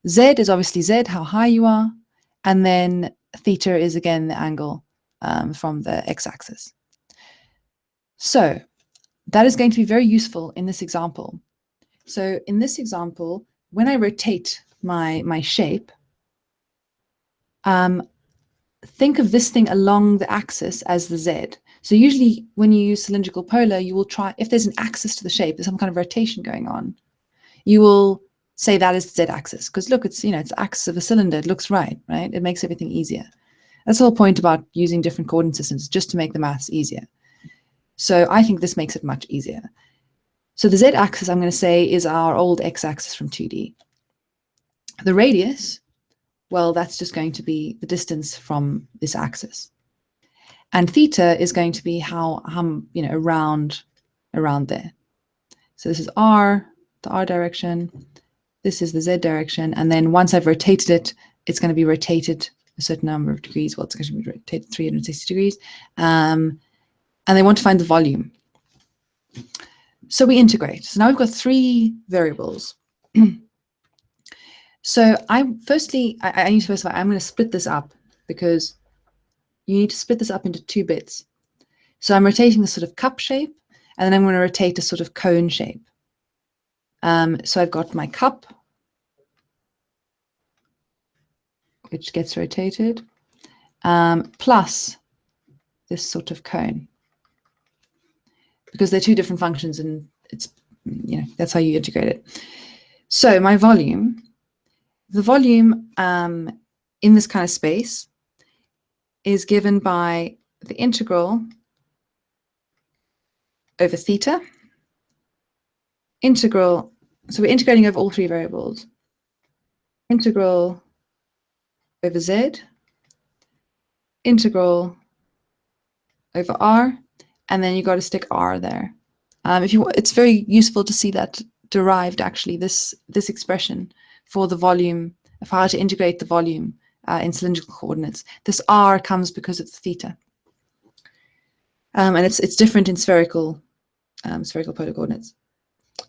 Z is obviously Z, how high you are, and then theta is again the angle from the x-axis. So that is going to be very useful in this example. So in this example, when I rotate my shape, think of this thing along the axis as the Z. So usually when you use cylindrical polar, you will try, if there's an axis to the shape, there's some kind of rotation going on, you will say that is the z-axis, because look, it's it's the axis of a cylinder. It looks right? It makes everything easier. That's the whole point about using different coordinate systems, just to make the maths easier. So I think this makes it much easier. So the z-axis, I'm going to say, is our old x-axis from 2D. The radius, well, that's just going to be the distance from this axis. And theta is going to be how around there. So this is r, the r direction. This is the z direction, and then once I've rotated it, it's going to be rotated a certain number of degrees. Well, it's going to be rotated 360 degrees. And they want to find the volume. So we integrate. So now we've got three variables. So I need to specify, I'm going to split this up because you need to split this up into two bits. So I'm rotating a sort of cup shape, and then I'm going to rotate a sort of cone shape. So I've got my cup, which gets rotated, plus this sort of cone, because they're two different functions, and it's, that's how you integrate it. So my volume, the volume in this kind of space is given by the integral over theta, integral, so we're integrating over all three variables, integral over z, integral over r, and then you got to stick r there. It's very useful to see that derived, actually, this expression for the volume, of how to integrate the volume in cylindrical coordinates. This r comes because of the theta, and it's different in spherical polar coordinates.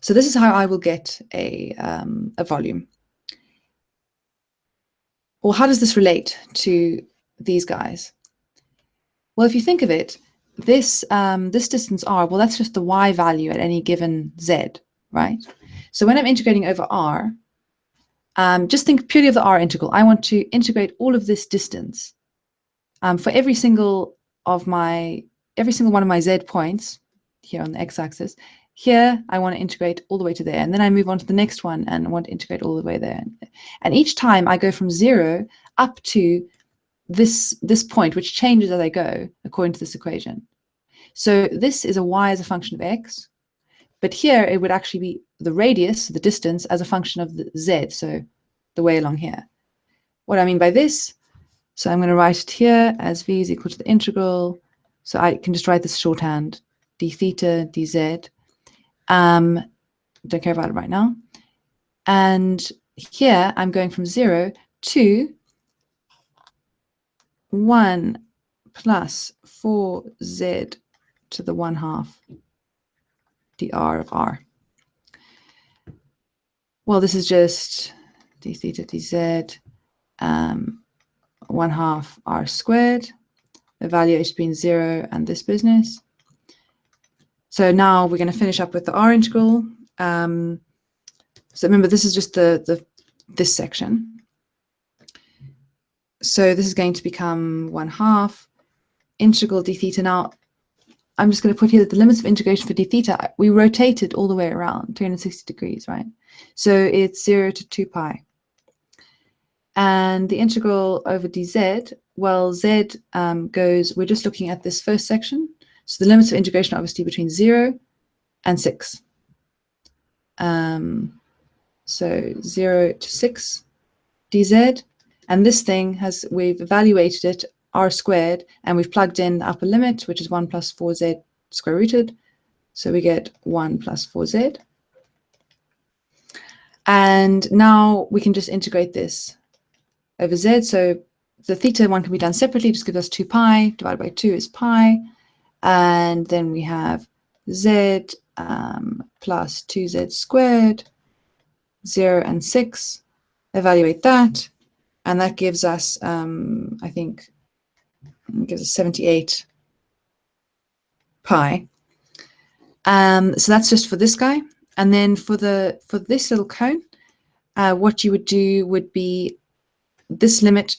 So this is how I will get a volume. Well, how does this relate to these guys? Well, if you think of it, this distance r, well, that's just the y value at any given z, right? So when I'm integrating over r, just think purely of the r integral. I want to integrate all of this distance for every single one of my z points here on the x-axis. Here, I want to integrate all the way to there, and then I move on to the next one and I want to integrate all the way there. And each time I go from 0 up to this point, which changes as I go according to this equation. So this is a y as a function of x, but here it would actually be the radius, the distance, as a function of the z, so the way along here. What I mean by this, so I'm going to write it here as v is equal to the integral, so I can just write this shorthand, d theta dz. Don't care about it right now. And here I'm going from 0 to 1 plus 4z to the 1/2 dr of r. Well, this is just d theta dz 1/2 r squared, evaluate between 0 and this business. So now we're going to finish up with the r integral. So remember, this is just this section. So this is going to become 1/2 integral d theta. Now, I'm just going to put here that the limits of integration for d theta, we rotate it all the way around, 360 degrees, right? So it's 0 to 2 pi. And the integral over dz, well, z goes, we're just looking at this first section. So the limits of integration are obviously between 0 and 6. So 0 to 6 dz. And this thing we've evaluated it, r squared, and we've plugged in the upper limit, which is 1 plus 4z square rooted. So we get 1 plus 4z. And now we can just integrate this over z. So the theta one can be done separately, just gives us 2 pi, divided by 2 is pi. And then we have z plus 2z squared, 0 and 6. Evaluate that. And that gives us, I think, it gives us 78 pi. So that's just for this guy. And then for this little cone, what you would do would be this limit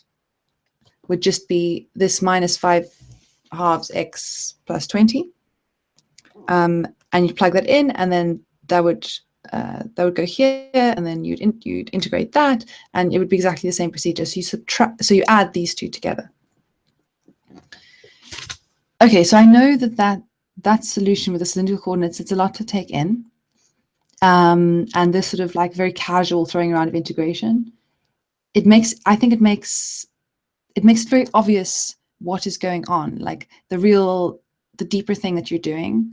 would just be this minus 5/2 x plus 20. And you plug that in, and then that would go here, and then you'd integrate that, and it would be exactly the same procedure. So you subtract, so you add these two together. Okay, so I know that solution with the cylindrical coordinates, it's a lot to take in, and this sort of like very casual throwing around of integration. I think it makes it very obvious what is going on, like the deeper thing that you're doing.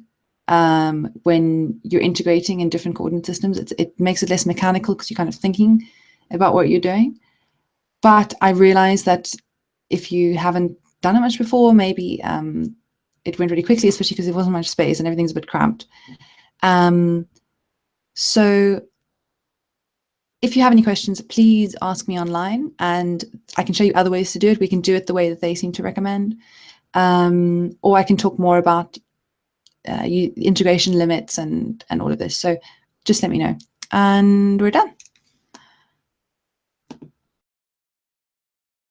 When you're integrating in different coordinate systems, it makes it less mechanical because you're kind of thinking about what you're doing. But I realize that if you haven't done it much before, maybe it went really quickly, especially because there wasn't much space and everything's a bit cramped. So if you have any questions, please ask me online, and I can show you other ways to do it. We can do it the way that they seem to recommend, or I can talk more about integration limits and all of this. So just let me know, and we're done.